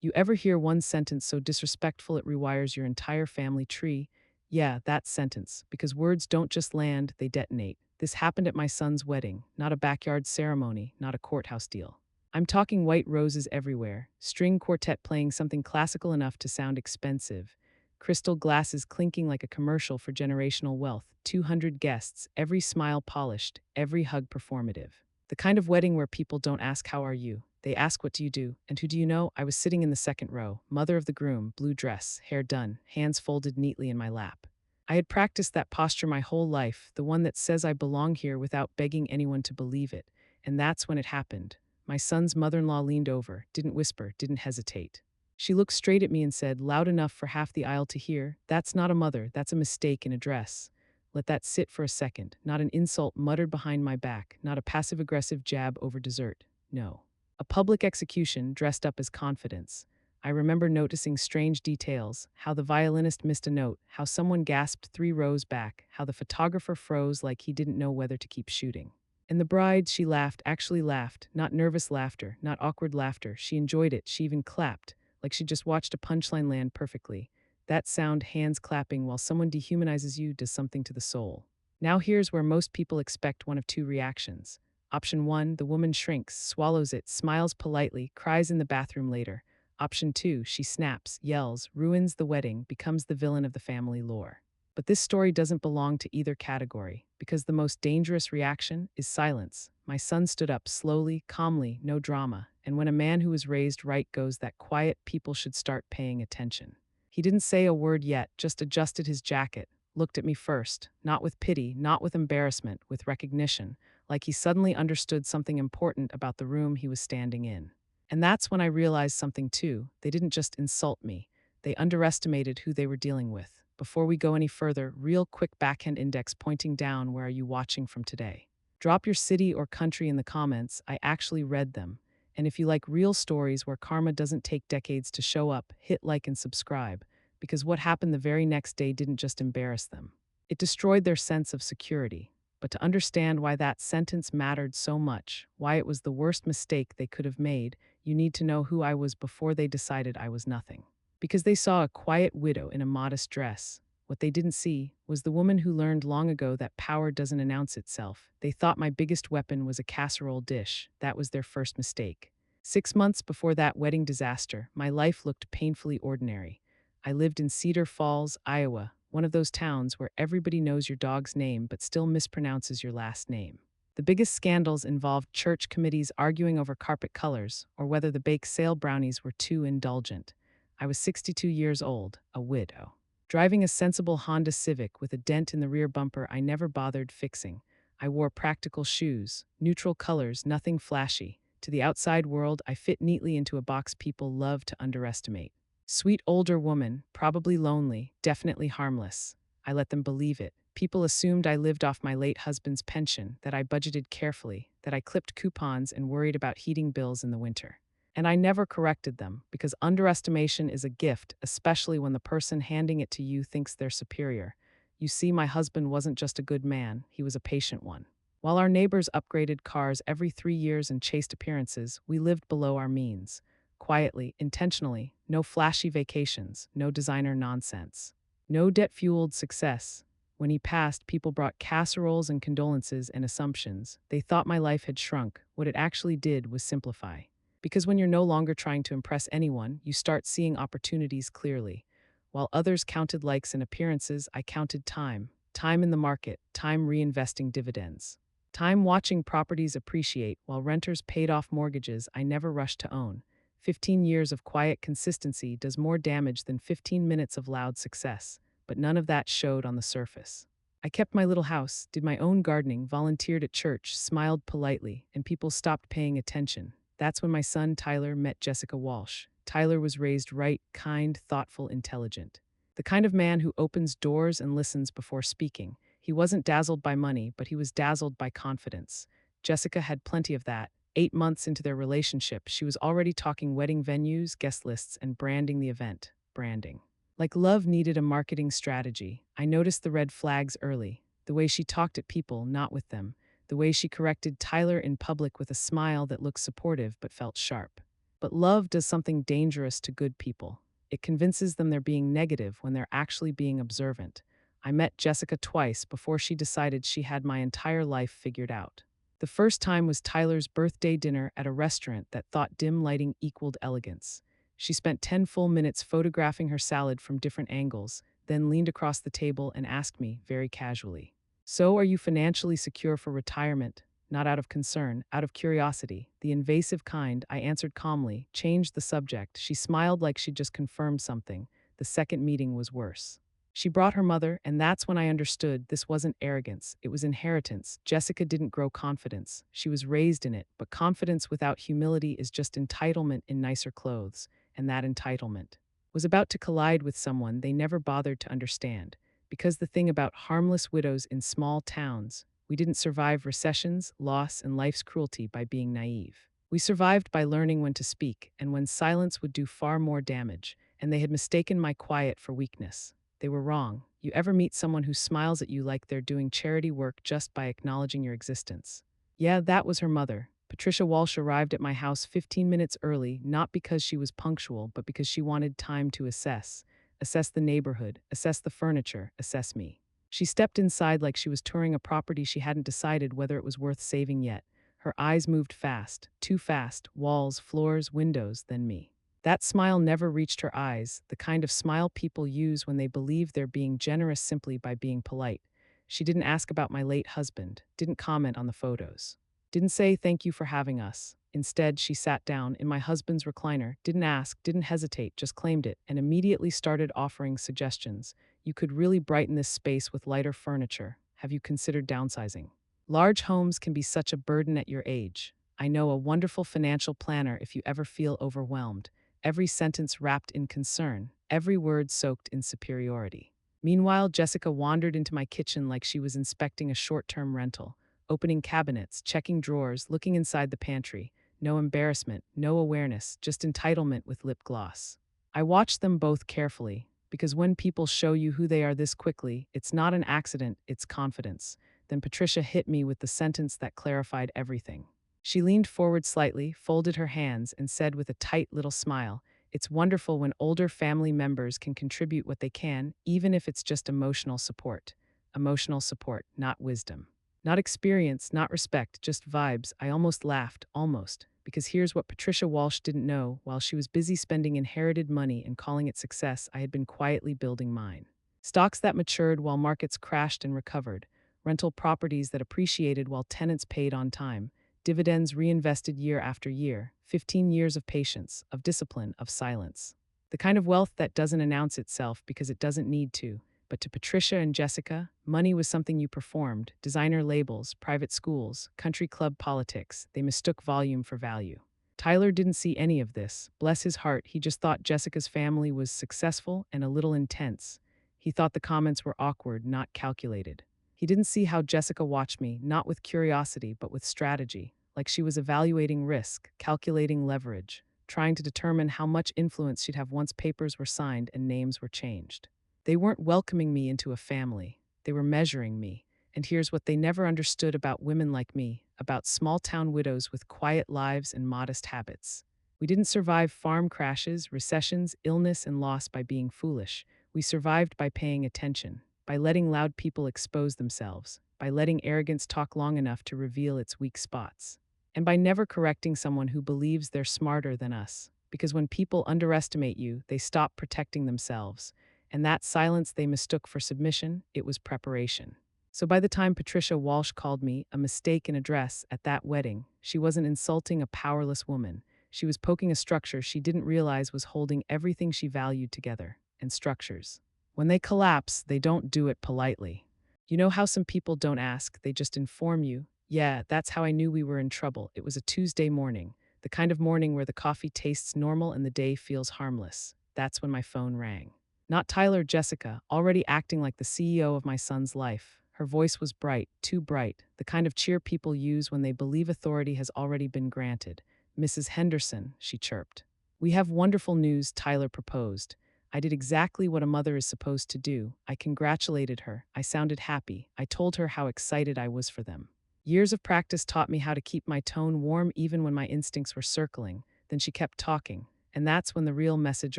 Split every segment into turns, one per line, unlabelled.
You ever hear one sentence so disrespectful it rewires your entire family tree? Yeah, that sentence, because words don't just land, they detonate. This happened at my son's wedding, not a backyard ceremony, not a courthouse deal. I'm talking white roses everywhere, string quartet playing something classical enough to sound expensive, crystal glasses clinking like a commercial for generational wealth, 200 guests, every smile polished, every hug performative. The kind of wedding where people don't ask, "How are you?" They ask, "What do you do?" And who do you know? I was sitting in the second row, mother of the groom, blue dress, hair done, hands folded neatly in my lap. I had practiced that posture my whole life, the one that says I belong here without begging anyone to believe it. And that's when it happened. My son's mother-in-law leaned over, didn't whisper, didn't hesitate. She looked straight at me and said, loud enough for half the aisle to hear, "That's not a mother, that's a mistake in a dress." Let that sit for a second. Not an insult muttered behind my back, not a passive-aggressive jab over dessert. No. A public execution dressed up as confidence. I remember noticing strange details, how the violinist missed a note, how someone gasped 3 rows back, how the photographer froze like he didn't know whether to keep shooting. And the bride, she laughed, actually laughed, not nervous laughter, not awkward laughter. She enjoyed it, she even clapped, like she just watched a punchline land perfectly. That sound, hands clapping while someone dehumanizes you, does something to the soul. Now here's where most people expect one of two reactions. Option 1, the woman shrinks, swallows it, smiles politely, cries in the bathroom later. Option 2, she snaps, yells, ruins the wedding, becomes the villain of the family lore. But this story doesn't belong to either category, because the most dangerous reaction is silence. My son stood up slowly, calmly, no drama, and when a man who was raised right goes that quiet, people should start paying attention. He didn't say a word yet, just adjusted his jacket, looked at me first, not with pity, not with embarrassment, with recognition, like he suddenly understood something important about the room he was standing in. And that's when I realized something too. They didn't just insult me, they underestimated who they were dealing with. Before we go any further, real quick backhand index pointing down, where are you watching from today? Drop your city or country in the comments, I actually read them. And if you like real stories where karma doesn't take decades to show up, hit like and subscribe, because what happened the very next day didn't just embarrass them. It destroyed their sense of security. But to understand why that sentence mattered so much, why it was the worst mistake they could have made, you need to know who I was before they decided I was nothing. Because they saw a quiet widow in a modest dress. What they didn't see was the woman who learned long ago that power doesn't announce itself. They thought my biggest weapon was a casserole dish. That was their first mistake. 6 months before that wedding disaster, my life looked painfully ordinary. I lived in Cedar Falls, Iowa, one of those towns where everybody knows your dog's name but still mispronounces your last name. The biggest scandals involved church committees arguing over carpet colors or whether the bake sale brownies were too indulgent. I was 62 years old, a widow, driving a sensible Honda Civic with a dent in the rear bumper I never bothered fixing. I wore practical shoes, neutral colors, nothing flashy. To the outside world, I fit neatly into a box people love to underestimate. Sweet older woman, probably lonely, definitely harmless. I let them believe it. People assumed I lived off my late husband's pension, that I budgeted carefully, that I clipped coupons and worried about heating bills in the winter. And I never corrected them, because underestimation is a gift, especially when the person handing it to you thinks they're superior. You see, my husband wasn't just a good man, he was a patient one. While our neighbors upgraded cars every 3 years and chased appearances, we lived below our means. Quietly, intentionally, no flashy vacations, no designer nonsense. No debt-fueled success. When he passed, people brought casseroles and condolences and assumptions. They thought my life had shrunk. What it actually did was simplify. Because when you're no longer trying to impress anyone, you start seeing opportunities clearly. While others counted likes and appearances, I counted time. Time in the market, time reinvesting dividends. Time watching properties appreciate while renters paid off mortgages I never rushed to own. 15 years of quiet consistency does more damage than 15 minutes of loud success, but none of that showed on the surface. I kept my little house, did my own gardening, volunteered at church, smiled politely, and people stopped paying attention. That's when my son Tyler met Jessica Walsh. Tyler was raised right, kind, thoughtful, intelligent. The kind of man who opens doors and listens before speaking. He wasn't dazzled by money, but he was dazzled by confidence. Jessica had plenty of that. 8 months into their relationship, she was already talking wedding venues, guest lists, and branding the event. Branding. Like love needed a marketing strategy, I noticed the red flags early. The way she talked at people, not with them. The way she corrected Tyler in public with a smile that looked supportive but felt sharp. But love does something dangerous to good people. It convinces them they're being negative when they're actually being observant. I met Jessica twice before she decided she had my entire life figured out. The first time was Tyler's birthday dinner at a restaurant that thought dim lighting equaled elegance. She spent 10 full minutes photographing her salad from different angles, then leaned across the table and asked me, very casually, "So, are you financially secure for retirement?" Not out of concern, out of curiosity, the invasive kind, I answered calmly, changed the subject. She smiled like she'd just confirmed something. The second meeting was worse. She brought her mother, and that's when I understood this wasn't arrogance, it was inheritance. Jessica didn't grow confidence. She was raised in it, but confidence without humility is just entitlement in nicer clothes, and that entitlement was about to collide with someone they never bothered to understand. Because the thing about harmless widows in small towns, we didn't survive recessions, loss, and life's cruelty by being naive. We survived by learning when to speak, and when silence would do far more damage, and they had mistaken my quiet for weakness. They were wrong. You ever meet someone who smiles at you like they're doing charity work just by acknowledging your existence? Yeah, that was her mother. Patricia Walsh arrived at my house 15 minutes early, not because she was punctual, but because she wanted time to assess. Assess the neighborhood, assess the furniture, assess me. She stepped inside like she was touring a property she hadn't decided whether it was worth saving yet. Her eyes moved fast, too fast, walls, floors, windows, then me. That smile never reached her eyes, the kind of smile people use when they believe they're being generous simply by being polite. She didn't ask about my late husband, didn't comment on the photos, didn't say thank you for having us. Instead, she sat down in my husband's recliner, didn't ask, didn't hesitate, just claimed it, and immediately started offering suggestions. You could really brighten this space with lighter furniture. Have you considered downsizing? Large homes can be such a burden at your age. I know a wonderful financial planner if you ever feel overwhelmed. Every sentence wrapped in concern, every word soaked in superiority. Meanwhile, Jessica wandered into my kitchen like she was inspecting a short-term rental, opening cabinets, checking drawers, looking inside the pantry. No embarrassment, no awareness, just entitlement with lip gloss. I watched them both carefully, because when people show you who they are this quickly, it's not an accident, it's confidence. Then Patricia hit me with the sentence that clarified everything. She leaned forward slightly, folded her hands, and said with a tight little smile, "It's wonderful when older family members can contribute what they can, even if it's just emotional support." Emotional support, not wisdom. Not experience, not respect, just vibes. I almost laughed, almost, because here's what Patricia Walsh didn't know. While she was busy spending inherited money and calling it success, I had been quietly building mine. Stocks that matured while markets crashed and recovered, rental properties that appreciated while tenants paid on time, dividends reinvested year after year, 15 years of patience, of discipline, of silence. The kind of wealth that doesn't announce itself because it doesn't need to. But to Patricia and Jessica, money was something you performed. Designer labels, private schools, country club politics, they mistook volume for value. Tyler didn't see any of this. Bless his heart, he just thought Jessica's family was successful and a little intense. He thought the comments were awkward, not calculated. He didn't see how Jessica watched me, not with curiosity, but with strategy, like she was evaluating risk, calculating leverage, trying to determine how much influence she'd have once papers were signed and names were changed. They weren't welcoming me into a family. They were measuring me. And here's what they never understood about women like me, about small-town widows with quiet lives and modest habits. We didn't survive farm crashes, recessions, illness, and loss by being foolish. We survived by paying attention, by letting loud people expose themselves, by letting arrogance talk long enough to reveal its weak spots, and by never correcting someone who believes they're smarter than us. Because when people underestimate you, they stop protecting themselves. And that silence they mistook for submission, it was preparation. So by the time Patricia Walsh called me a mistake in a dress at that wedding, she wasn't insulting a powerless woman. She was poking a structure she didn't realize was holding everything she valued together. And structures, when they collapse, they don't do it politely. You know how some people don't ask, they just inform you? Yeah, that's how I knew we were in trouble. It was a Tuesday morning, the kind of morning where the coffee tastes normal and the day feels harmless. That's when my phone rang. Not Tyler, Jessica, already acting like the CEO of my son's life. Her voice was bright, too bright, the kind of cheer people use when they believe authority has already been granted. "Mrs. Henderson," she chirped. "We have wonderful news," Tyler proposed. I did exactly what a mother is supposed to do. I congratulated her. I sounded happy. I told her how excited I was for them. Years of practice taught me how to keep my tone warm even when my instincts were circling. Then she kept talking, and that's when the real message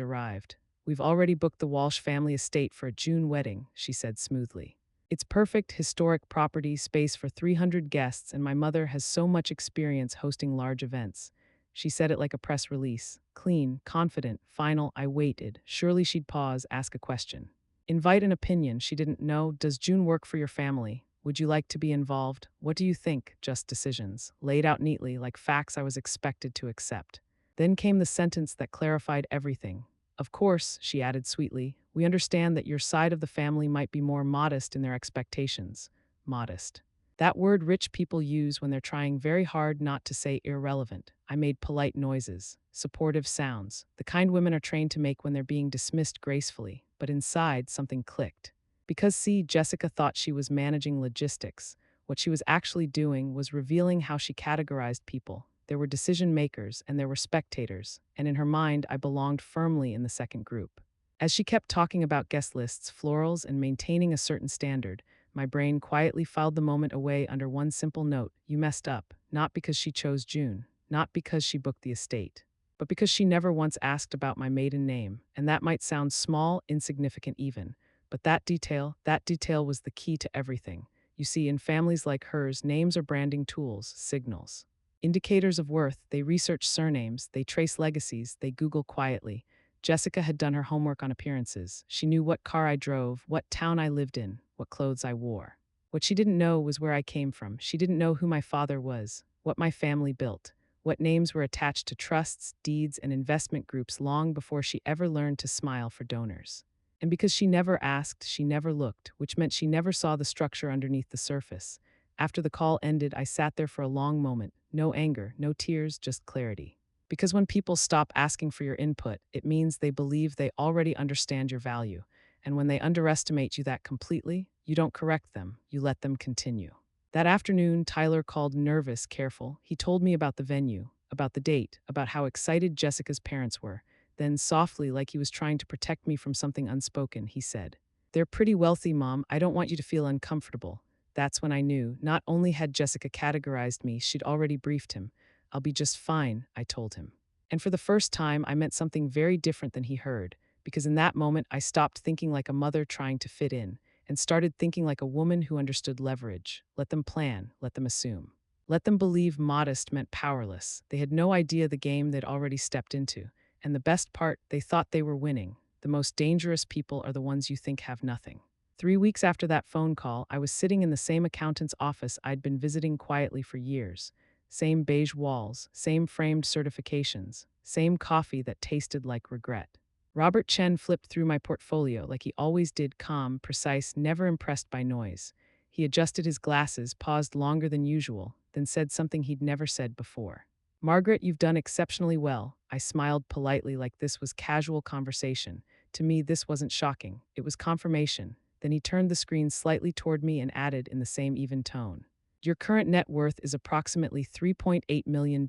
arrived. "We've already booked the Walsh family estate for a June wedding," she said smoothly. "It's perfect, historic property, space for 300 guests, and my mother has so much experience hosting large events." She said it like a press release. Clean, confident, final. I waited. Surely she'd pause, ask a question. Invite an opinion. She didn't know. "Does June work for your family? Would you like to be involved? What do you think?" Just decisions, laid out neatly like facts I was expected to accept. Then came the sentence that clarified everything. "Of course," she added sweetly, "we understand that your side of the family might be more modest in their expectations." Modest. That word rich people use when they're trying very hard not to say irrelevant. I made polite noises, supportive sounds, the kind women are trained to make when they're being dismissed gracefully, but inside something clicked. Because see, Jessica thought she was managing logistics. What she was actually doing was revealing how she categorized people. There were decision makers and there were spectators, and in her mind I belonged firmly in the second group. As she kept talking about guest lists, florals, and maintaining a certain standard, my brain quietly filed the moment away under one simple note: you messed up, not because she chose June, not because she booked the estate, but because she never once asked about my maiden name, and that might sound small, insignificant even, but that detail was the key to everything. You see, in families like hers, names are branding tools, signals. Indicators of worth. They research surnames, they trace legacies, they Google quietly. Jessica had done her homework on appearances. She knew what car I drove, what town I lived in, what clothes I wore. What she didn't know was where I came from. She didn't know who my father was, what my family built, what names were attached to trusts, deeds, and investment groups long before she ever learned to smile for donors. And because she never asked, she never looked, which meant she never saw the structure underneath the surface. After the call ended, I sat there for a long moment. No anger, no tears, just clarity. Because when people stop asking for your input, it means they believe they already understand your value. And when they underestimate you that completely, you don't correct them, you let them continue. That afternoon, Tyler called nervous, careful. He told me about the venue, about the date, about how excited Jessica's parents were. Then, softly, like he was trying to protect me from something unspoken, he said, "They're pretty wealthy, Mom. I don't want you to feel uncomfortable." That's when I knew not only had Jessica categorized me, she'd already briefed him. "I'll be just fine," I told him. And for the first time, I meant something very different than he heard, because in that moment, I stopped thinking like a mother trying to fit in and started thinking like a woman who understood leverage. Let them plan, let them assume. Let them believe modest meant powerless. They had no idea the game they'd already stepped into. And the best part, they thought they were winning. The most dangerous people are the ones you think have nothing. 3 weeks after that phone call, I was sitting in the same accountant's office I'd been visiting quietly for years. Same beige walls, same framed certifications, same coffee that tasted like regret. Robert Chen flipped through my portfolio like he always did, calm, precise, never impressed by noise. He adjusted his glasses, paused longer than usual, then said something he'd never said before. "Margaret, you've done exceptionally well." I smiled politely like this was casual conversation. To me, this wasn't shocking. It was confirmation. Then he turned the screen slightly toward me and added in the same even tone, "Your current net worth is approximately $3.8 million.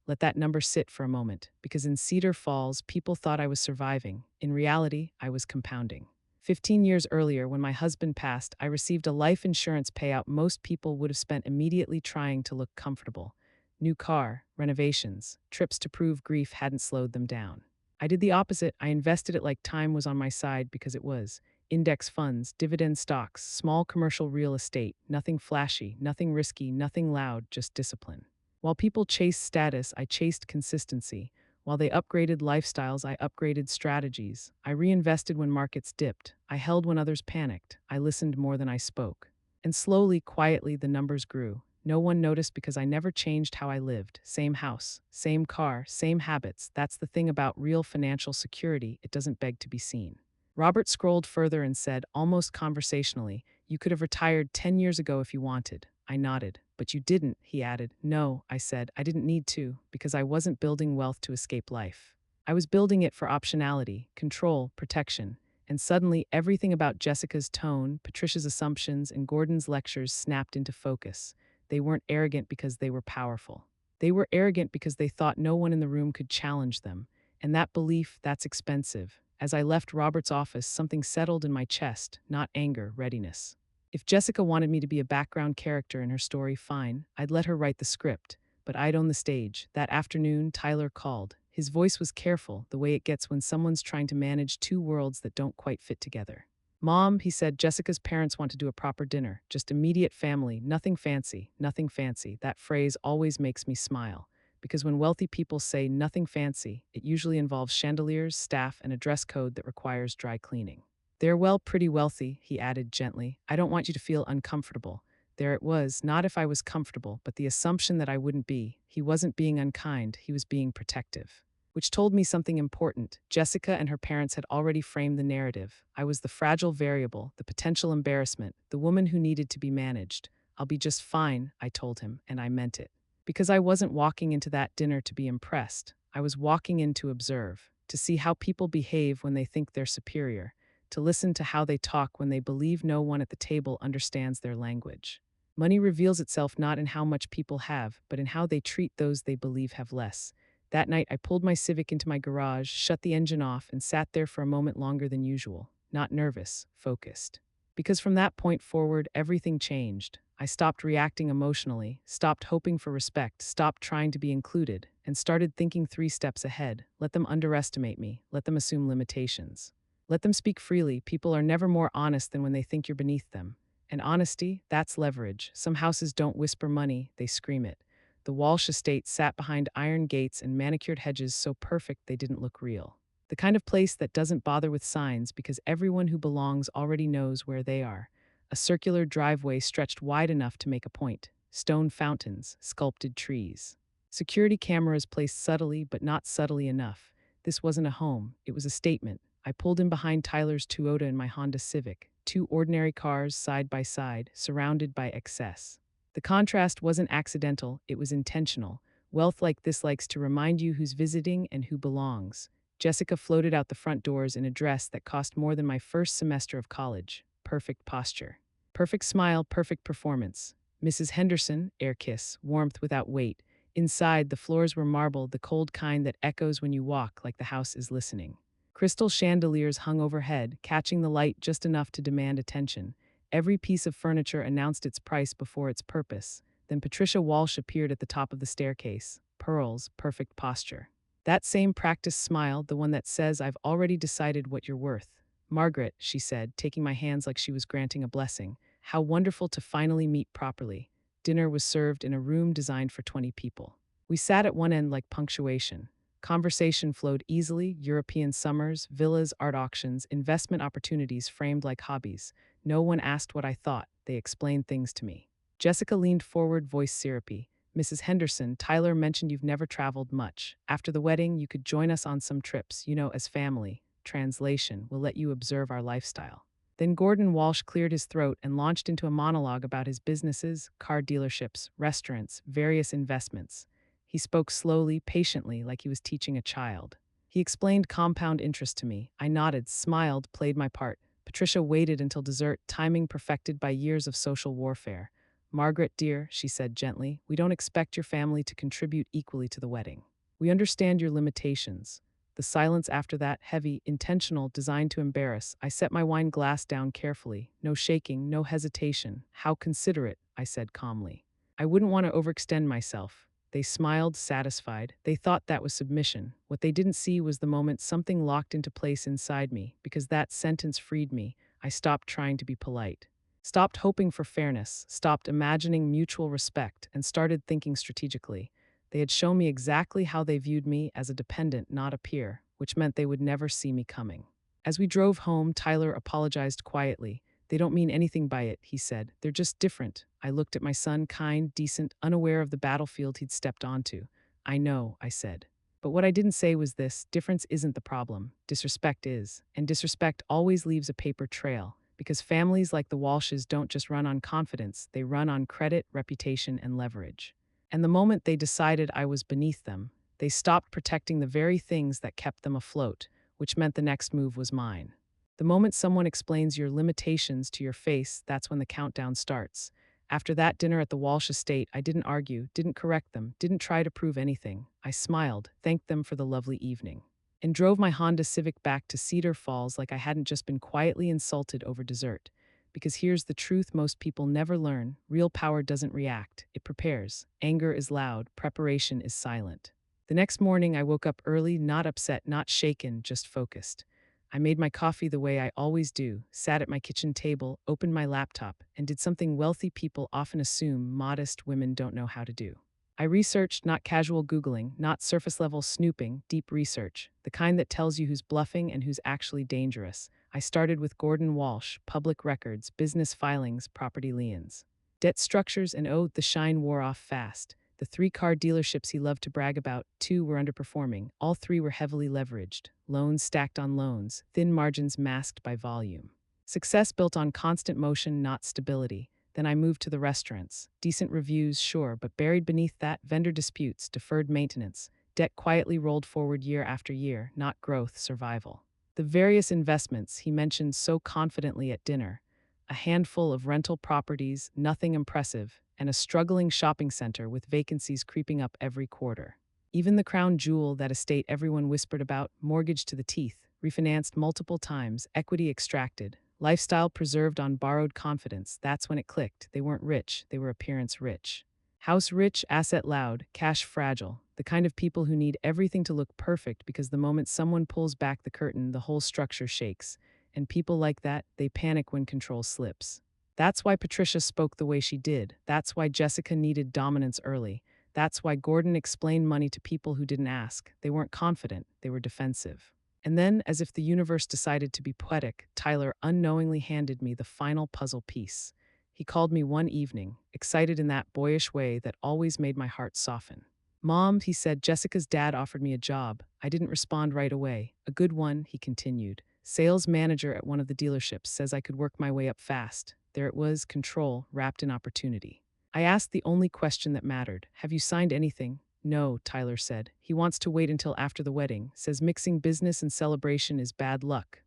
Let that number sit for a moment, because in Cedar Falls, people thought I was surviving. In reality, I was compounding. 15 years earlier, when my husband passed, I received a life insurance payout most people would have spent immediately trying to look comfortable. New car, renovations, trips to prove grief hadn't slowed them down. I did the opposite. I invested it like time was on my side because it was. Index funds, dividend stocks, small commercial real estate, nothing flashy, nothing risky, nothing loud, just discipline. While people chased status, I chased consistency. While they upgraded lifestyles, I upgraded strategies. I reinvested when markets dipped. I held when others panicked. I listened more than I spoke. And slowly, quietly, the numbers grew. No one noticed because I never changed how I lived. Same house, same car, same habits. That's the thing about real financial security, it doesn't beg to be seen. Robert scrolled further and said, almost conversationally, "You could have retired 10 years ago if you wanted." I nodded. "But you didn't," he added. "No," I said, "I didn't need to, because I wasn't building wealth to escape life. I was building it for optionality, control, protection." And suddenly, everything about Jessica's tone, Patricia's assumptions, and Gordon's lectures snapped into focus. They weren't arrogant because they were powerful. They were arrogant because they thought no one in the room could challenge them. And that belief, that's expensive. As I left Robert's office, something settled in my chest, not anger, readiness. If Jessica wanted me to be a background character in her story, fine, I'd let her write the script. but I'd own the stage. That afternoon, Tyler called. His voice was careful, the way it gets when someone's trying to manage two worlds that don't quite fit together. Mom, he said, Jessica's parents want to do a proper dinner. Just immediate family, nothing fancy, nothing fancy. That phrase always makes me smile. Because when wealthy people say nothing fancy, it usually involves chandeliers, staff, and a dress code that requires dry cleaning. They're well, pretty wealthy, he added gently. I don't want you to feel uncomfortable. There it was, not if I was comfortable, but the assumption that I wouldn't be. He wasn't being unkind, he was being protective. Which told me something important. Jessica and her parents had already framed the narrative. I was the fragile variable, the potential embarrassment, the woman who needed to be managed. I'll be just fine, I told him, and I meant it. Because I wasn't walking into that dinner to be impressed. I was walking in to observe, to see how people behave when they think they're superior, to listen to how they talk when they believe no one at the table understands their language. Money reveals itself not in how much people have, but in how they treat those they believe have less. That night, I pulled my Civic into my garage, shut the engine off, and sat there for a moment longer than usual. Not nervous, focused. Because from that point forward, everything changed. I stopped reacting emotionally, stopped hoping for respect, stopped trying to be included, and started thinking 3 steps ahead. Let them underestimate me. Let them assume limitations. Let them speak freely. People are never more honest than when they think you're beneath them. And honesty, that's leverage. Some houses don't whisper money, they scream it. The Walsh estate sat behind iron gates and manicured hedges so perfect they didn't look real. The kind of place that doesn't bother with signs because everyone who belongs already knows where they are. A circular driveway stretched wide enough to make a point. Stone fountains, sculpted trees. Security cameras placed subtly but not subtly enough. This wasn't a home, it was a statement. I pulled in behind Tyler's Toyota and my Honda Civic. 2 ordinary cars side by side, surrounded by excess. The contrast wasn't accidental, it was intentional. Wealth like this likes to remind you who's visiting and who belongs. Jessica floated out the front doors in a dress that cost more than my first semester of college. Perfect posture. Perfect smile, perfect performance. Mrs. Henderson, air kiss, warmth without weight. Inside, the floors were marble, the cold kind that echoes when you walk like the house is listening. Crystal chandeliers hung overhead, catching the light just enough to demand attention. Every piece of furniture announced its price before its purpose. Then Patricia Walsh appeared at the top of the staircase. Pearls, perfect posture. That same practiced smile, the one that says, I've already decided what you're worth. Margaret, she said, taking my hands like she was granting a blessing. How wonderful to finally meet properly. Dinner was served in a room designed for 20 people. We sat at one end like punctuation. Conversation flowed easily, European summers, villas, art auctions, investment opportunities framed like hobbies. No one asked what I thought, they explained things to me. Jessica leaned forward, voice syrupy. Mrs. Henderson, Tyler mentioned you've never traveled much. After the wedding, you could join us on some trips, as family. Translation, we'll let you observe our lifestyle. Then Gordon Walsh cleared his throat and launched into a monologue about his businesses, car dealerships, restaurants, various investments. He spoke slowly, patiently, like he was teaching a child. He explained compound interest to me. I nodded, smiled, played my part. Patricia waited until dessert, timing perfected by years of social warfare. Margaret, dear, she said gently, we don't expect your family to contribute equally to the wedding. We understand your limitations. The silence after that, heavy, intentional, designed to embarrass. I set my wine glass down carefully. No shaking, no hesitation. How considerate, I said calmly. I wouldn't want to overextend myself. They smiled, satisfied. They thought that was submission. What they didn't see was the moment something locked into place inside me, because that sentence freed me. I stopped trying to be polite. Stopped hoping for fairness, stopped imagining mutual respect, and started thinking strategically. They had shown me exactly how they viewed me as a dependent, not a peer, which meant they would never see me coming. As we drove home, Tyler apologized quietly. They don't mean anything by it, he said. They're just different. I looked at my son, kind, decent, unaware of the battlefield he'd stepped onto. I know, I said. But what I didn't say was this: difference isn't the problem. Disrespect is. And disrespect always leaves a paper trail. Because families like the Walshes don't just run on confidence, they run on credit, reputation, and leverage. And the moment they decided I was beneath them, they stopped protecting the very things that kept them afloat, which meant the next move was mine. The moment someone explains your limitations to your face, that's when the countdown starts. After that dinner at the Walsh estate, I didn't argue, didn't correct them, didn't try to prove anything. I smiled, thanked them for the lovely evening, and drove my Honda Civic back to Cedar Falls like I hadn't just been quietly insulted over dessert. because here's the truth most people never learn: real power doesn't react, it prepares. Anger is loud, preparation is silent. The next morning, I woke up early, not upset, not shaken, just focused. I made my coffee the way I always do, sat at my kitchen table, opened my laptop, and did something wealthy people often assume modest women don't know how to do. I researched, not casual Googling, not surface level snooping, deep research, the kind that tells you who's bluffing and who's actually dangerous. I started with Gordon Walsh, public records, business filings, property liens. Debt structures, and oh, the shine wore off fast. The 3 car dealerships he loved to brag about, 2 were underperforming. All 3 were heavily leveraged. Loans stacked on loans, thin margins masked by volume. Success built on constant motion, not stability. Then I moved to the restaurants. Decent reviews, sure, but buried beneath that, vendor disputes, deferred maintenance. Debt quietly rolled forward year after year, not growth, survival. The various investments he mentioned so confidently at dinner: a handful of rental properties, nothing impressive, and a struggling shopping center with vacancies creeping up every quarter. Even the crown jewel, that estate everyone whispered about, mortgaged to the teeth, refinanced multiple times, equity extracted, lifestyle preserved on borrowed confidence. That's when it clicked. They weren't rich, they were appearance rich. House rich, asset loud, cash fragile. The kind of people who need everything to look perfect because the moment someone pulls back the curtain, the whole structure shakes. And people like that, they panic when control slips. That's why Patricia spoke the way she did. That's why Jessica needed dominance early. That's why Gordon explained money to people who didn't ask. They weren't confident, they were defensive. And then, as if the universe decided to be poetic, Tyler unknowingly handed me the final puzzle piece. He called me one evening, excited in that boyish way that always made my heart soften. "Mom," he said, "Jessica's dad offered me a job." I didn't respond right away. "A good one," he continued. "Sales manager at one of the dealerships, says I could work my way up fast." There it was, control wrapped in opportunity. I asked the only question that mattered: "Have you signed anything?" "No," Tyler said. "He wants to wait until after the wedding. Says mixing business and celebration is bad luck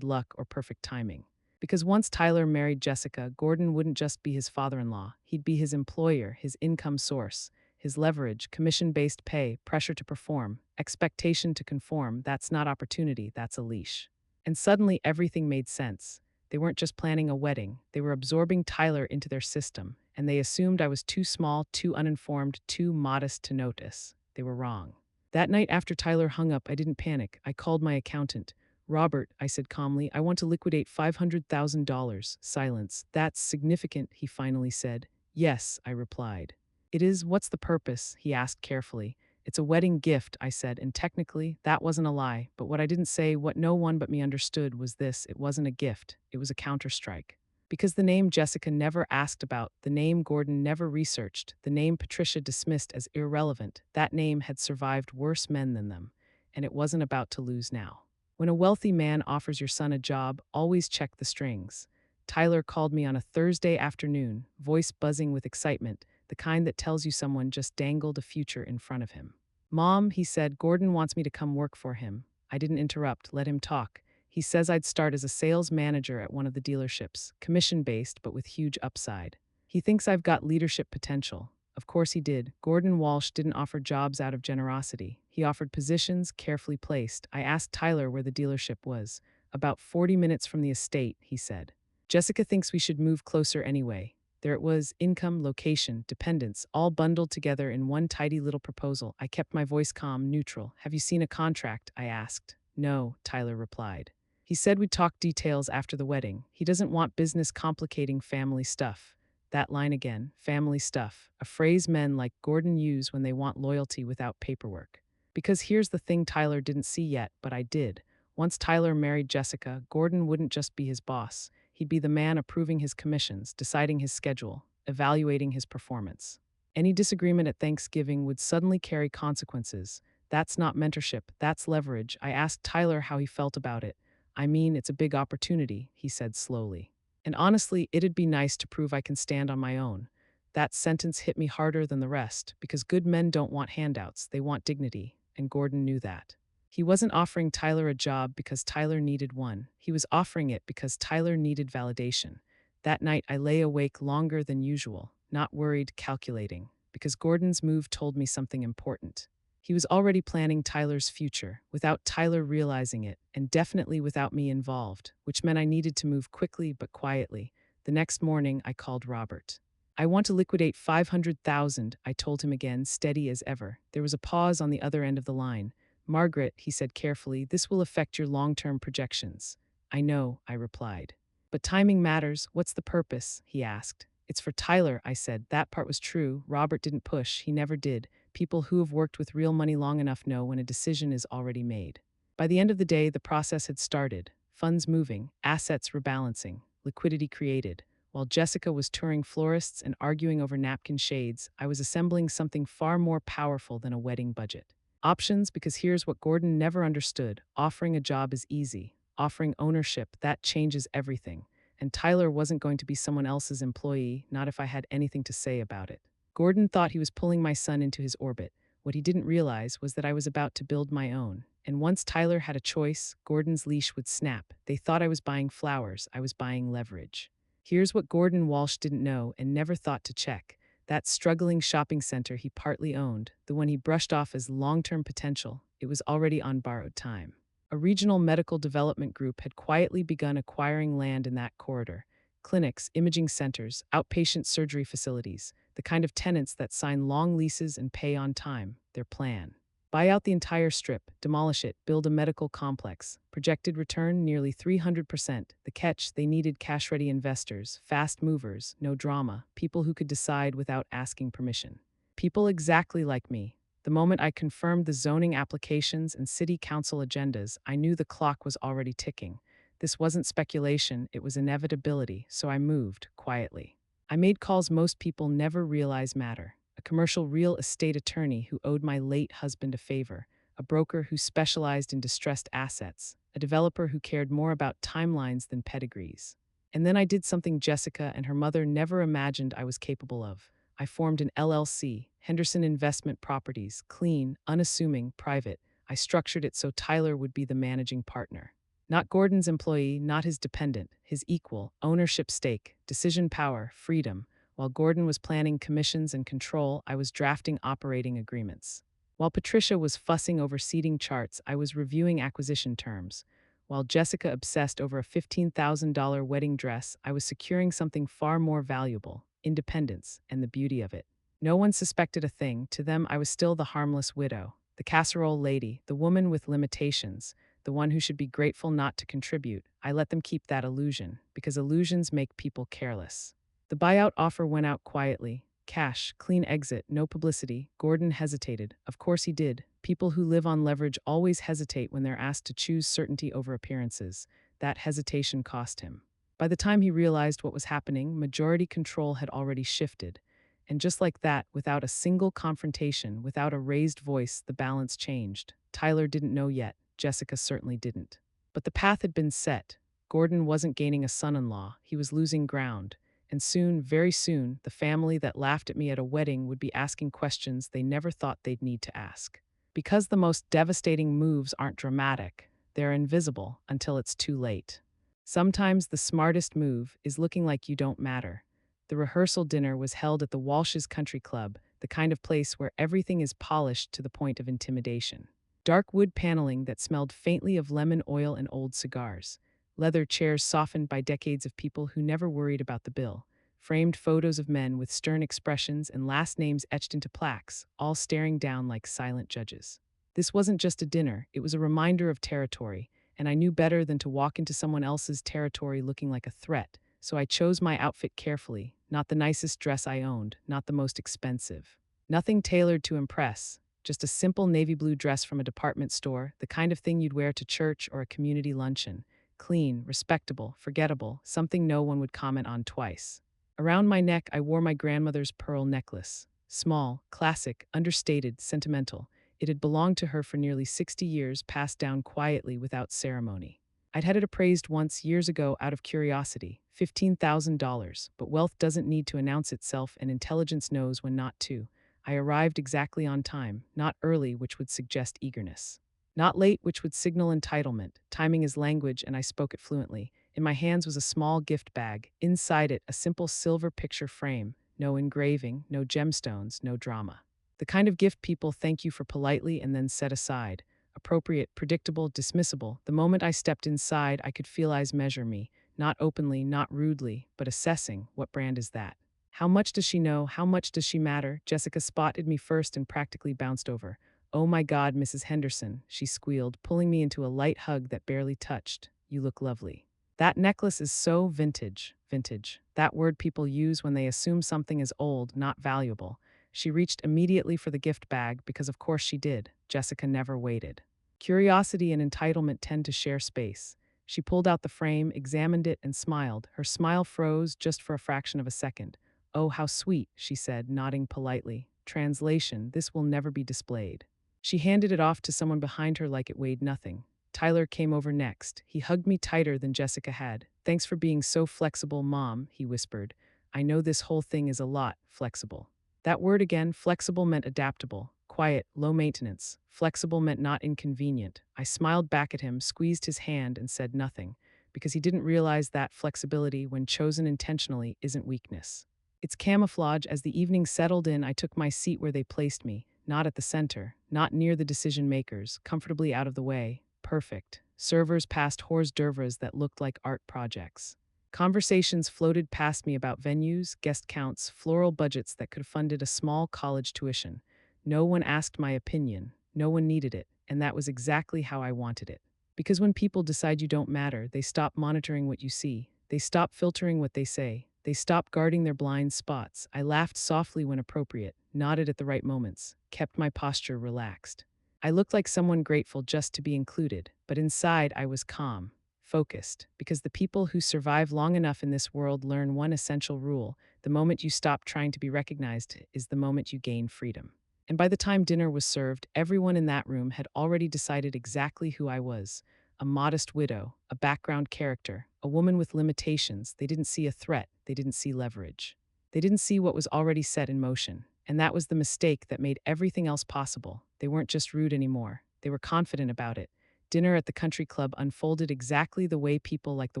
or perfect timing." Because once Tyler married Jessica, Gordon wouldn't just be his father-in-law. He'd be his employer, his income source, his leverage, commission-based pay, pressure to perform, expectation to conform. That's not opportunity, that's a leash. And suddenly everything made sense. They weren't just planning a wedding, they were absorbing Tyler into their system, and they assumed I was too small, too uninformed, too modest to notice. They were wrong. That night after Tyler hung up, I didn't panic. I called my accountant. "Robert," I said calmly, "I want to liquidate $500,000. Silence. "That's significant," he finally said. "Yes," I replied. "It is. What's the purpose?" he asked carefully. "It's a wedding gift," I said, and technically, that wasn't a lie. But what I didn't say, what no one but me understood, was this: it wasn't a gift, it was a counterstrike. Because the name Jessica never asked about, the name Gordon never researched, the name Patricia dismissed as irrelevant, that name had survived worse men than them, and it wasn't about to lose now. When a wealthy man offers your son a job, always check the strings. Tyler called me on a Thursday afternoon, voice buzzing with excitement, the kind that tells you someone just dangled a future in front of him. "Mom," he said, "Gordon wants me to come work for him." I didn't interrupt, let him talk. "He says I'd start as a sales manager at one of the dealerships, commission-based but with huge upside. He thinks I've got leadership potential." Of course he did. Gordon Walsh didn't offer jobs out of generosity. He offered positions carefully placed. I asked Tyler where the dealership was. "About 40 minutes from the estate," he said. "Jessica thinks we should move closer anyway." There it was: income, location, dependence, all bundled together in one tidy little proposal. I kept my voice calm, neutral. "Have you seen a contract?" I asked. "No," Tyler replied. "He said we'd talk details after the wedding. He doesn't want business complicating family stuff." That line again, family stuff, a phrase men like Gordon use when they want loyalty without paperwork. Because here's the thing Tyler didn't see yet, but I did. Once Tyler married Jessica, Gordon wouldn't just be his boss. He'd be the man approving his commissions, deciding his schedule, evaluating his performance. Any disagreement at Thanksgiving would suddenly carry consequences. That's not mentorship, that's leverage. I asked Tyler how he felt about it. "I mean, it's a big opportunity," he said slowly. "And honestly, it'd be nice to prove I can stand on my own." That sentence hit me harder than the rest, because good men don't want handouts, they want dignity, and Gordon knew that. He wasn't offering Tyler a job because Tyler needed one. He was offering it because Tyler needed validation. That night, I lay awake longer than usual, not worried, calculating, because Gordon's move told me something important. He was already planning Tyler's future, without Tyler realizing it, and definitely without me involved, which meant I needed to move quickly but quietly. The next morning, I called Robert. I want to liquidate 500,000, I told him again, steady as ever. There was a pause on the other end of the line. Margaret, he said carefully, this will affect your long-term projections. I know, I replied. But timing matters. What's the purpose? He asked. It's for Tyler, I said. That part was true. Robert didn't push. He never did. People who have worked with real money long enough know when a decision is already made. By the end of the day, the process had started. Funds moving, assets rebalancing, liquidity created. While Jessica was touring florists and arguing over napkin shades, I was assembling something far more powerful than a wedding budget. Options, because here's what Gordon never understood. Offering a job is easy. Offering ownership, that changes everything. And Tyler wasn't going to be someone else's employee, not if I had anything to say about it. Gordon thought he was pulling my son into his orbit. What he didn't realize was that I was about to build my own. And once Tyler had a choice, Gordon's leash would snap. They thought I was buying flowers. I was buying leverage. Here's what Gordon Walsh didn't know and never thought to check. That struggling shopping center he partly owned, the one he brushed off as long-term potential, it was already on borrowed time. A regional medical development group had quietly begun acquiring land in that corridor. Clinics, imaging centers, outpatient surgery facilities, the kind of tenants that sign long leases and pay on time, their plan. Buy out the entire strip, demolish it, build a medical complex. Projected return nearly 300%. The catch, they needed cash-ready investors, fast movers, no drama, people who could decide without asking permission. People exactly like me. The moment I confirmed the zoning applications and city council agendas, I knew the clock was already ticking. This wasn't speculation, it was inevitability, so I moved, quietly. I made calls most people never realize matter. A commercial real estate attorney who owed my late husband a favor, a broker who specialized in distressed assets, a developer who cared more about timelines than pedigrees. And then I did something Jessica and her mother never imagined I was capable of. I formed an LLC, Henderson Investment Properties, clean, unassuming, private. I structured it so Tyler would be the managing partner. Not Gordon's employee, not his dependent, his equal, ownership stake, decision power, freedom. While Gordon was planning commissions and control, I was drafting operating agreements. While Patricia was fussing over seating charts, I was reviewing acquisition terms. While Jessica obsessed over a $15,000 wedding dress, I was securing something far more valuable, independence, and the beauty of it. No one suspected a thing. To them, I was still the harmless widow, the casserole lady, the woman with limitations, the one who should be grateful not to contribute. I let them keep that illusion, because illusions make people careless. The buyout offer went out quietly. Cash, clean exit, no publicity. Gordon hesitated. Of course he did. People who live on leverage always hesitate when they're asked to choose certainty over appearances. That hesitation cost him. By the time he realized what was happening, majority control had already shifted. And just like that, without a single confrontation, without a raised voice, the balance changed. Tyler didn't know yet. Jessica certainly didn't. But the path had been set. Gordon wasn't gaining a son-in-law. He was losing ground. And soon, very soon, the family that laughed at me at a wedding would be asking questions they never thought they'd need to ask. Because the most devastating moves aren't dramatic, they're invisible until it's too late. Sometimes the smartest move is looking like you don't matter. The rehearsal dinner was held at the Walsh's Country Club, the kind of place where everything is polished to the point of intimidation. Dark wood paneling that smelled faintly of lemon oil and old cigars. Leather chairs softened by decades of people who never worried about the bill. Framed photos of men with stern expressions and last names etched into plaques, all staring down like silent judges. This wasn't just a dinner, it was a reminder of territory, and I knew better than to walk into someone else's territory looking like a threat, so I chose my outfit carefully, not the nicest dress I owned, not the most expensive. Nothing tailored to impress, just a simple navy blue dress from a department store, the kind of thing you'd wear to church or a community luncheon. Clean, respectable, forgettable, something no one would comment on twice. Around my neck, I wore my grandmother's pearl necklace. Small, classic, understated, sentimental. It had belonged to her for nearly 60 years, passed down quietly without ceremony. I'd had it appraised once years ago out of curiosity, $15,000, but wealth doesn't need to announce itself and intelligence knows when not to. I arrived exactly on time, not early, which would suggest eagerness. Not late, which would signal entitlement. Timing is language, and I spoke it fluently. In my hands was a small gift bag. Inside it, a simple silver picture frame. No engraving, no gemstones, no drama. The kind of gift people thank you for politely and then set aside. Appropriate, predictable, dismissible. The moment I stepped inside, I could feel eyes measure me. Not openly, not rudely, but assessing, what brand is that? How much does she know? How much does she matter? Jessica spotted me first and practically bounced over. Oh my God, Mrs. Henderson, she squealed, pulling me into a light hug that barely touched. You look lovely. That necklace is so vintage. Vintage. That word people use when they assume something is old, not valuable. She reached immediately for the gift bag because of course she did. Jessica never waited. Curiosity and entitlement tend to share space. She pulled out the frame, examined it, and smiled. Her smile froze just for a fraction of a second. Oh, how sweet, she said, nodding politely. Translation, this will never be displayed. She handed it off to someone behind her like it weighed nothing. Tyler came over next. He hugged me tighter than Jessica had. Thanks for being so flexible, Mom, he whispered. I know this whole thing is a lot flexible. That word again, flexible, meant adaptable, quiet, low maintenance. Flexible meant not inconvenient. I smiled back at him, squeezed his hand, and said nothing, because he didn't realize that flexibility, when chosen intentionally, isn't weakness. It's camouflage. As the evening settled in, I took my seat where they placed me, not at the center, not near the decision makers, comfortably out of the way. Perfect. Servers passed hors d'oeuvres that looked like art projects. Conversations floated past me about venues, guest counts, floral budgets that could have funded a small college tuition. No one asked my opinion, no one needed it, and that was exactly how I wanted it. Because when people decide you don't matter, they stop monitoring what you see, they stop filtering what they say, they stop guarding their blind spots. I laughed softly when appropriate, nodded at the right moments, kept my posture relaxed. I looked like someone grateful just to be included, but inside I was calm, focused, because the people who survive long enough in this world learn one essential rule: the moment you stop trying to be recognized is the moment you gain freedom. And by the time dinner was served, everyone in that room had already decided exactly who I was: a modest widow, a background character, a woman with limitations. They didn't see a threat, they didn't see leverage. They didn't see what was already set in motion. And that was the mistake that made everything else possible. They weren't just rude anymore, they were confident about it. Dinner at the country club unfolded exactly the way people like the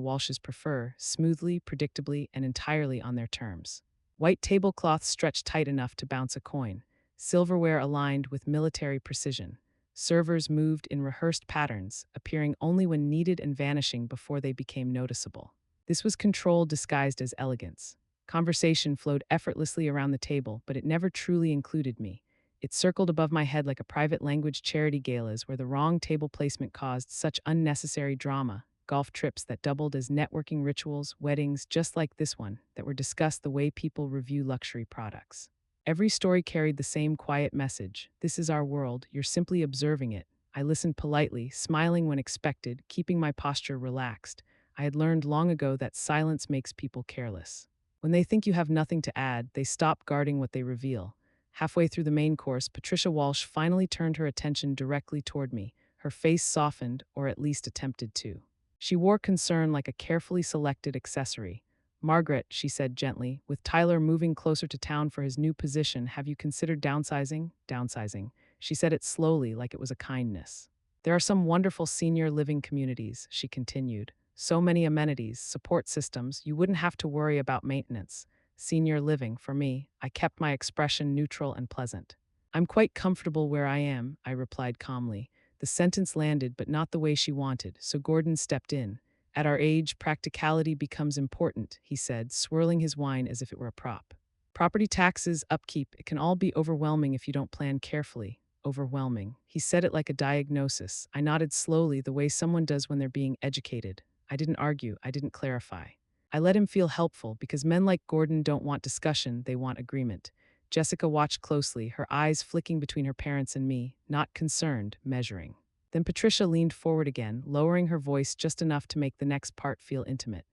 Walshes prefer: smoothly, predictably, and entirely on their terms. White tablecloths stretched tight enough to bounce a coin. Silverware aligned with military precision. Servers moved in rehearsed patterns, appearing only when needed and vanishing before they became noticeable. This was control disguised as elegance. Conversation flowed effortlessly around the table, but it never truly included me. It circled above my head like a private language charity galas where the wrong table placement caused such unnecessary drama. Golf trips that doubled as networking rituals, weddings just like this one that were discussed the way people review luxury products. Every story carried the same quiet message: this is our world, you're simply observing it. I listened politely, smiling when expected, keeping my posture relaxed. I had learned long ago that silence makes people careless. When they think you have nothing to add, they stop guarding what they reveal. Halfway through the main course, Patricia Walsh finally turned her attention directly toward me. Her face softened, or at least attempted to. She wore concern like a carefully selected accessory. Margaret, she said gently, with Tyler moving closer to town for his new position, have you considered downsizing? Downsizing. She said it slowly, like it was a kindness. There are some wonderful senior living communities, she continued. So many amenities, support systems, you wouldn't have to worry about maintenance. Senior living, for me, I kept my expression neutral and pleasant. I'm quite comfortable where I am, I replied calmly. The sentence landed, but not the way she wanted, so Gordon stepped in. At our age, practicality becomes important, he said, swirling his wine as if it were a prop. Property taxes, upkeep, it can all be overwhelming if you don't plan carefully. Overwhelming. He said it like a diagnosis. I nodded slowly, the way someone does when they're being educated. I didn't argue, I didn't clarify. I let him feel helpful because men like Gordon don't want discussion, they want agreement. Jessica watched closely, her eyes flicking between her parents and me, not concerned, measuring. Then Patricia leaned forward again, lowering her voice just enough to make the next part feel intimate.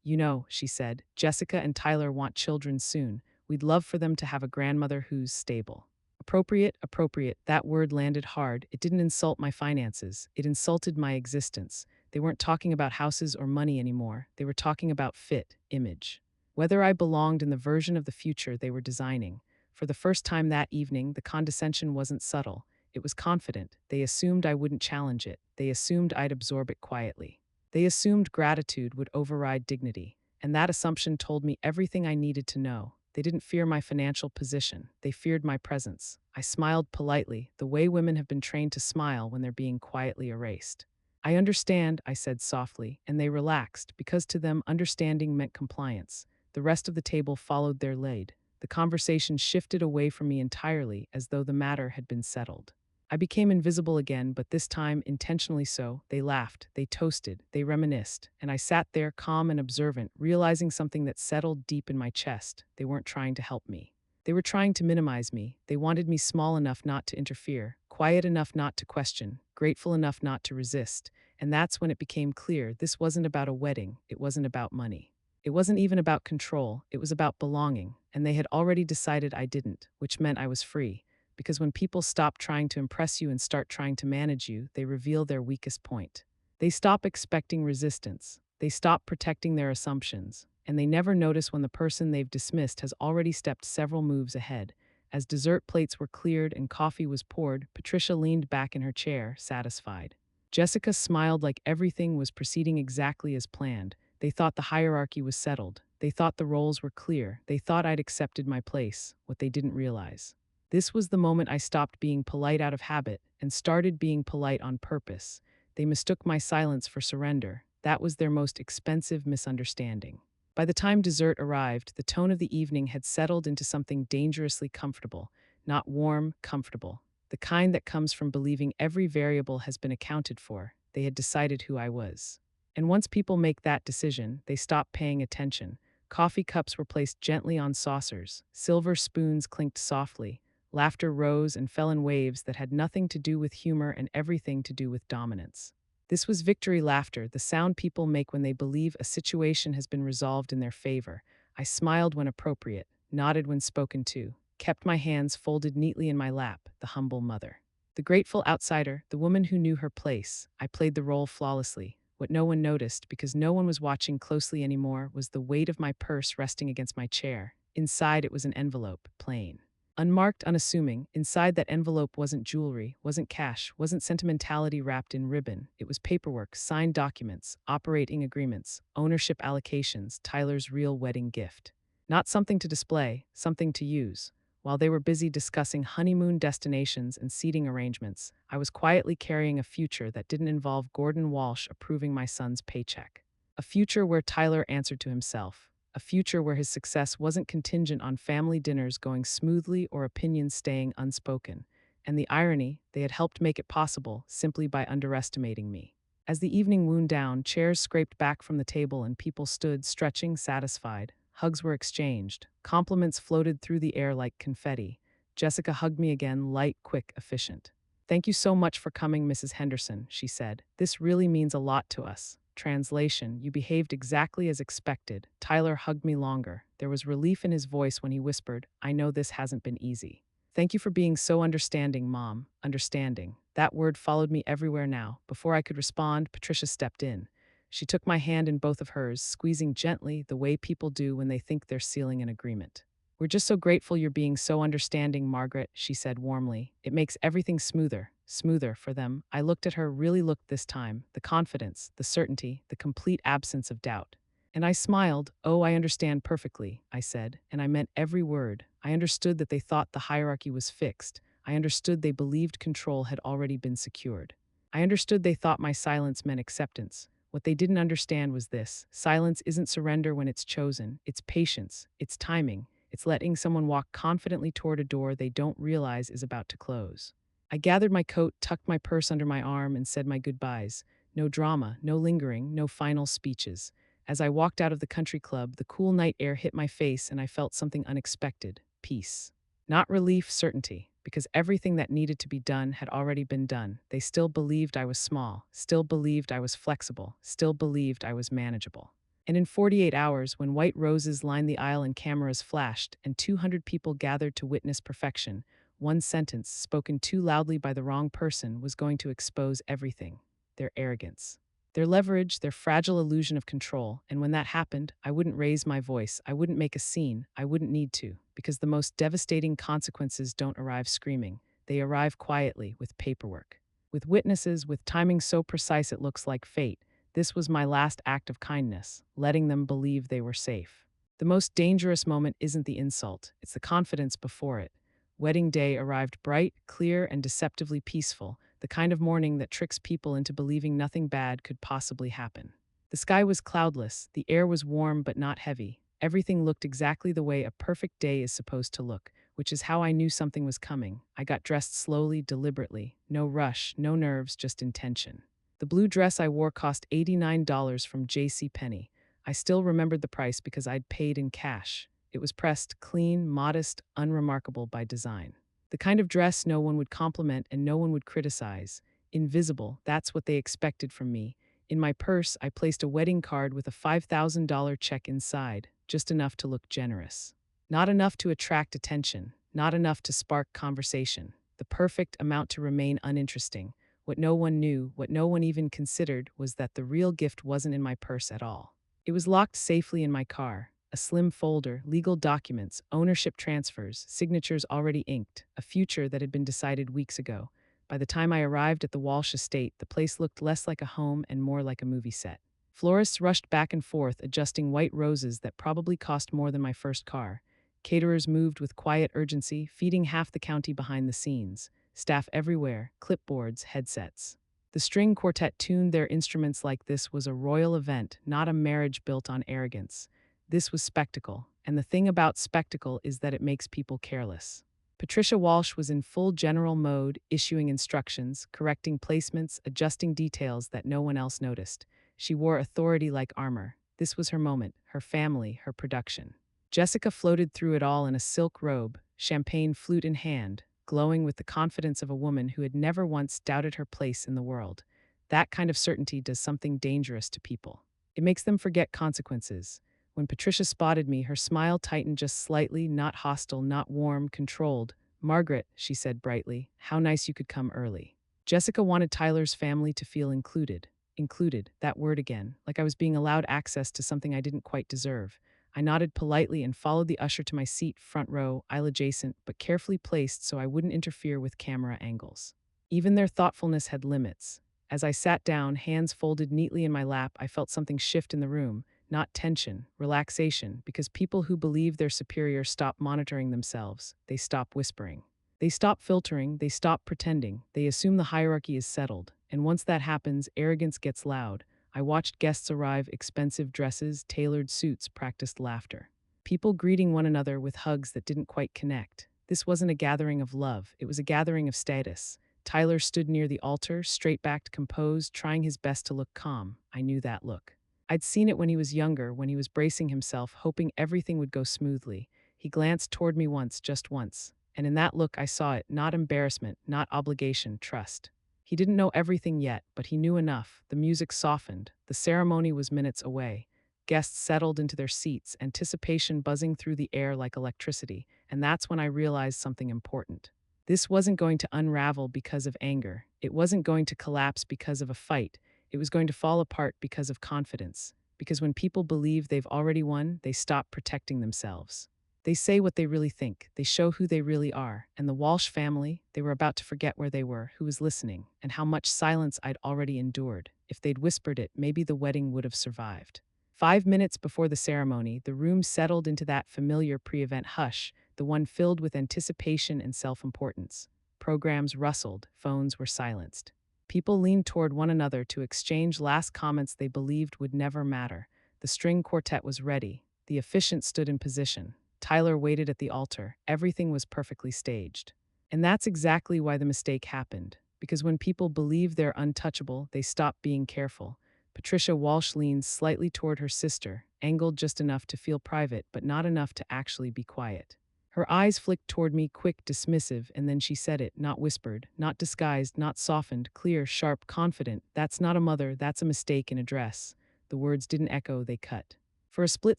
You know, she said, Jessica and Tyler want children soon. We'd love for them to have a grandmother who's stable. Appropriate, appropriate, that word landed hard. It didn't insult my finances, it insulted my existence. They weren't talking about houses or money anymore. They were talking about fit, image. Whether I belonged in the version of the future they were designing. For the first time that evening, the condescension wasn't subtle. It was confident. They assumed I wouldn't challenge it. They assumed I'd absorb it quietly. They assumed gratitude would override dignity. And that assumption told me everything I needed to know. They didn't fear my financial position. They feared my presence. I smiled politely, the way women have been trained to smile when they're being quietly erased. I understand, I said softly, and they relaxed, because to them, understanding meant compliance. The rest of the table followed their lead. The conversation shifted away from me entirely, as though the matter had been settled. I became invisible again, but this time intentionally so. They laughed, they toasted, they reminisced, and I sat there calm and observant, realizing something that settled deep in my chest. They weren't trying to help me. They were trying to minimize me. They wanted me small enough not to interfere, quiet enough not to question, grateful enough not to resist. And that's when it became clear this wasn't about a wedding, it wasn't about money. It wasn't even about control, it was about belonging, and they had already decided I didn't, which meant I was free. Because when people stop trying to impress you and start trying to manage you, they reveal their weakest point. They stop expecting resistance, they stop protecting their assumptions, and they never notice when the person they've dismissed has already stepped several moves ahead. As dessert plates were cleared and coffee was poured, Patricia leaned back in her chair, satisfied. Jessica smiled like everything was proceeding exactly as planned. They thought the hierarchy was settled. They thought the roles were clear. They thought I'd accepted my place, what they didn't realize. This was the moment I stopped being polite out of habit and started being polite on purpose. They mistook my silence for surrender. That was their most expensive misunderstanding. By the time dessert arrived, the tone of the evening had settled into something dangerously comfortable, not warm, comfortable. The kind that comes from believing every variable has been accounted for. They had decided who I was. And once people make that decision, they stop paying attention. Coffee cups were placed gently on saucers, silver spoons clinked softly, laughter rose and fell in waves that had nothing to do with humor and everything to do with dominance. This was victory laughter, the sound people make when they believe a situation has been resolved in their favor. I smiled when appropriate, nodded when spoken to, kept my hands folded neatly in my lap, the humble mother. The grateful outsider, the woman who knew her place. I played the role flawlessly. What no one noticed, because no one was watching closely anymore, was the weight of my purse resting against my chair. Inside it was an envelope, plain. Unmarked, unassuming. Inside that envelope wasn't jewelry, wasn't cash, wasn't sentimentality wrapped in ribbon. It was paperwork, signed documents, operating agreements, ownership allocations, Tyler's real wedding gift. Not something to display, something to use. While they were busy discussing honeymoon destinations and seating arrangements, I was quietly carrying a future that didn't involve Gordon Walsh approving my son's paycheck. A future where Tyler answered to himself. A future where his success wasn't contingent on family dinners going smoothly or opinions staying unspoken. And the irony, they had helped make it possible simply by underestimating me. As the evening wound down, chairs scraped back from the table and people stood, stretching, satisfied. Hugs were exchanged. Compliments floated through the air like confetti. Jessica hugged me again, light, quick, efficient. "Thank you so much for coming, Mrs. Henderson," she said. "This really means a lot to us." Translation: You behaved exactly as expected. Tyler hugged me longer. There was relief in his voice when he whispered, "I know this hasn't been easy. Thank you for being so understanding, Mom." Understanding. That word followed me everywhere now. Before I could respond, Patricia stepped in. She took my hand in both of hers, squeezing gently, the way people do when they think they're sealing an agreement. "We're just so grateful you're being so understanding, Margaret," she said warmly. "It makes everything smoother. Smoother for them." I looked at her, really looked this time. The confidence, the certainty, the complete absence of doubt. And I smiled. "Oh, I understand perfectly," I said, and I meant every word. I understood that they thought the hierarchy was fixed. I understood they believed control had already been secured. I understood they thought my silence meant acceptance. What they didn't understand was this: silence isn't surrender when it's chosen. It's patience, it's timing, it's letting someone walk confidently toward a door they don't realize is about to close. I gathered my coat, tucked my purse under my arm, and said my goodbyes. No drama, no lingering, no final speeches. As I walked out of the country club, the cool night air hit my face and I felt something unexpected: peace. Not relief, certainty, because everything that needed to be done had already been done. They still believed I was small, still believed I was flexible, still believed I was manageable. And in 48 hours, when white roses lined the aisle and cameras flashed, and 200 people gathered to witness perfection, one sentence, spoken too loudly by the wrong person, was going to expose everything: their arrogance, their leverage, their fragile illusion of control. And when that happened, I wouldn't raise my voice, I wouldn't make a scene, I wouldn't need to, because the most devastating consequences don't arrive screaming. They arrive quietly, with paperwork, with witnesses, with timing so precise it looks like fate. This was my last act of kindness, letting them believe they were safe. The most dangerous moment isn't the insult, it's the confidence before it. Wedding day arrived bright, clear, and deceptively peaceful. the kind of morning that tricks people into believing nothing bad could possibly happen. The sky was cloudless, the air was warm but not heavy. Everything looked exactly the way a perfect day is supposed to look, which is how I knew something was coming. I got dressed slowly, deliberately. No rush, no nerves, just intention. The blue dress I wore cost $89 from J.C. Penney. I still remembered the price because I'd paid in cash. It was pressed, clean, modest, unremarkable by design. The kind of dress no one would compliment and no one would criticize. Invisible, that's what they expected from me. In my purse, I placed a wedding card with a $5,000 check inside, just enough to look generous. Not enough to attract attention, not enough to spark conversation. The perfect amount to remain uninteresting. What no one knew, what no one even considered, was that the real gift wasn't in my purse at all. It was locked safely in my car. A slim folder, legal documents, ownership transfers, signatures already inked, a future that had been decided weeks ago. By the time I arrived at the Walsh estate, the place looked less like a home and more like a movie set. Florists rushed back and forth, adjusting white roses that probably cost more than my first car. Caterers moved with quiet urgency, feeding half the county behind the scenes. Staff everywhere, clipboards, headsets. The string quartet tuned their instruments like this was a royal event, not a marriage built on arrogance. This was spectacle, and the thing about spectacle is that it makes people careless. Patricia Walsh was in full general mode, issuing instructions, correcting placements, adjusting details that no one else noticed. She wore authority like armor. This was her moment, her family, her production. Jessica floated through it all in a silk robe, champagne flute in hand, glowing with the confidence of a woman who had never once doubted her place in the world. That kind of certainty does something dangerous to people. It makes them forget consequences. When Patricia spotted me, her smile tightened just slightly, not hostile, not warm, controlled. "Margaret," she said brightly, "how nice you could come early." Jessica wanted Tyler's family to feel included. Included, that word again, like I was being allowed access to something I didn't quite deserve. I nodded politely and followed the usher to my seat, front row, aisle adjacent, but carefully placed so I wouldn't interfere with camera angles. Even their thoughtfulness had limits. As I sat down, hands folded neatly in my lap, I felt something shift in the room. Not tension, relaxation, because people who believe they're superior stop monitoring themselves. They stop whispering. They stop filtering, they stop pretending. They assume the hierarchy is settled. And once that happens, arrogance gets loud. I watched guests arrive, expensive dresses, tailored suits, practiced laughter. People greeting one another with hugs that didn't quite connect. This wasn't a gathering of love, it was a gathering of status. Tyler stood near the altar, straight-backed, composed, trying his best to look calm. I knew that look. I'd seen it when he was younger, when he was bracing himself, hoping everything would go smoothly. He glanced toward me once, just once. And in that look I saw it, not embarrassment, not obligation, trust. He didn't know everything yet, but he knew enough. The music softened. The ceremony was minutes away. Guests settled into their seats, anticipation buzzing through the air like electricity. And that's when I realized something important. This wasn't going to unravel because of anger. It wasn't going to collapse because of a fight. It was going to fall apart because of confidence. Because when people believe they've already won, they stop protecting themselves. They say what they really think. They show who they really are. And the Walsh family, they were about to forget where they were, who was listening, and how much silence I'd already endured. If they'd whispered it, maybe the wedding would have survived. 5 minutes before the ceremony, the room settled into that familiar pre-event hush, the one filled with anticipation and self-importance. Programs rustled, phones were silenced. People leaned toward one another to exchange last comments they believed would never matter. The string quartet was ready. The officiant stood in position. Tyler waited at the altar. Everything was perfectly staged. And that's exactly why the mistake happened. Because when people believe they're untouchable, they stop being careful. Patricia Walsh leaned slightly toward her sister, angled just enough to feel private, but not enough to actually be quiet. Her eyes flicked toward me, quick, dismissive, and then she said it, not whispered, not disguised, not softened, clear, sharp, confident. "That's not a mother, that's a mistake in a dress." The words didn't echo, they cut. For a split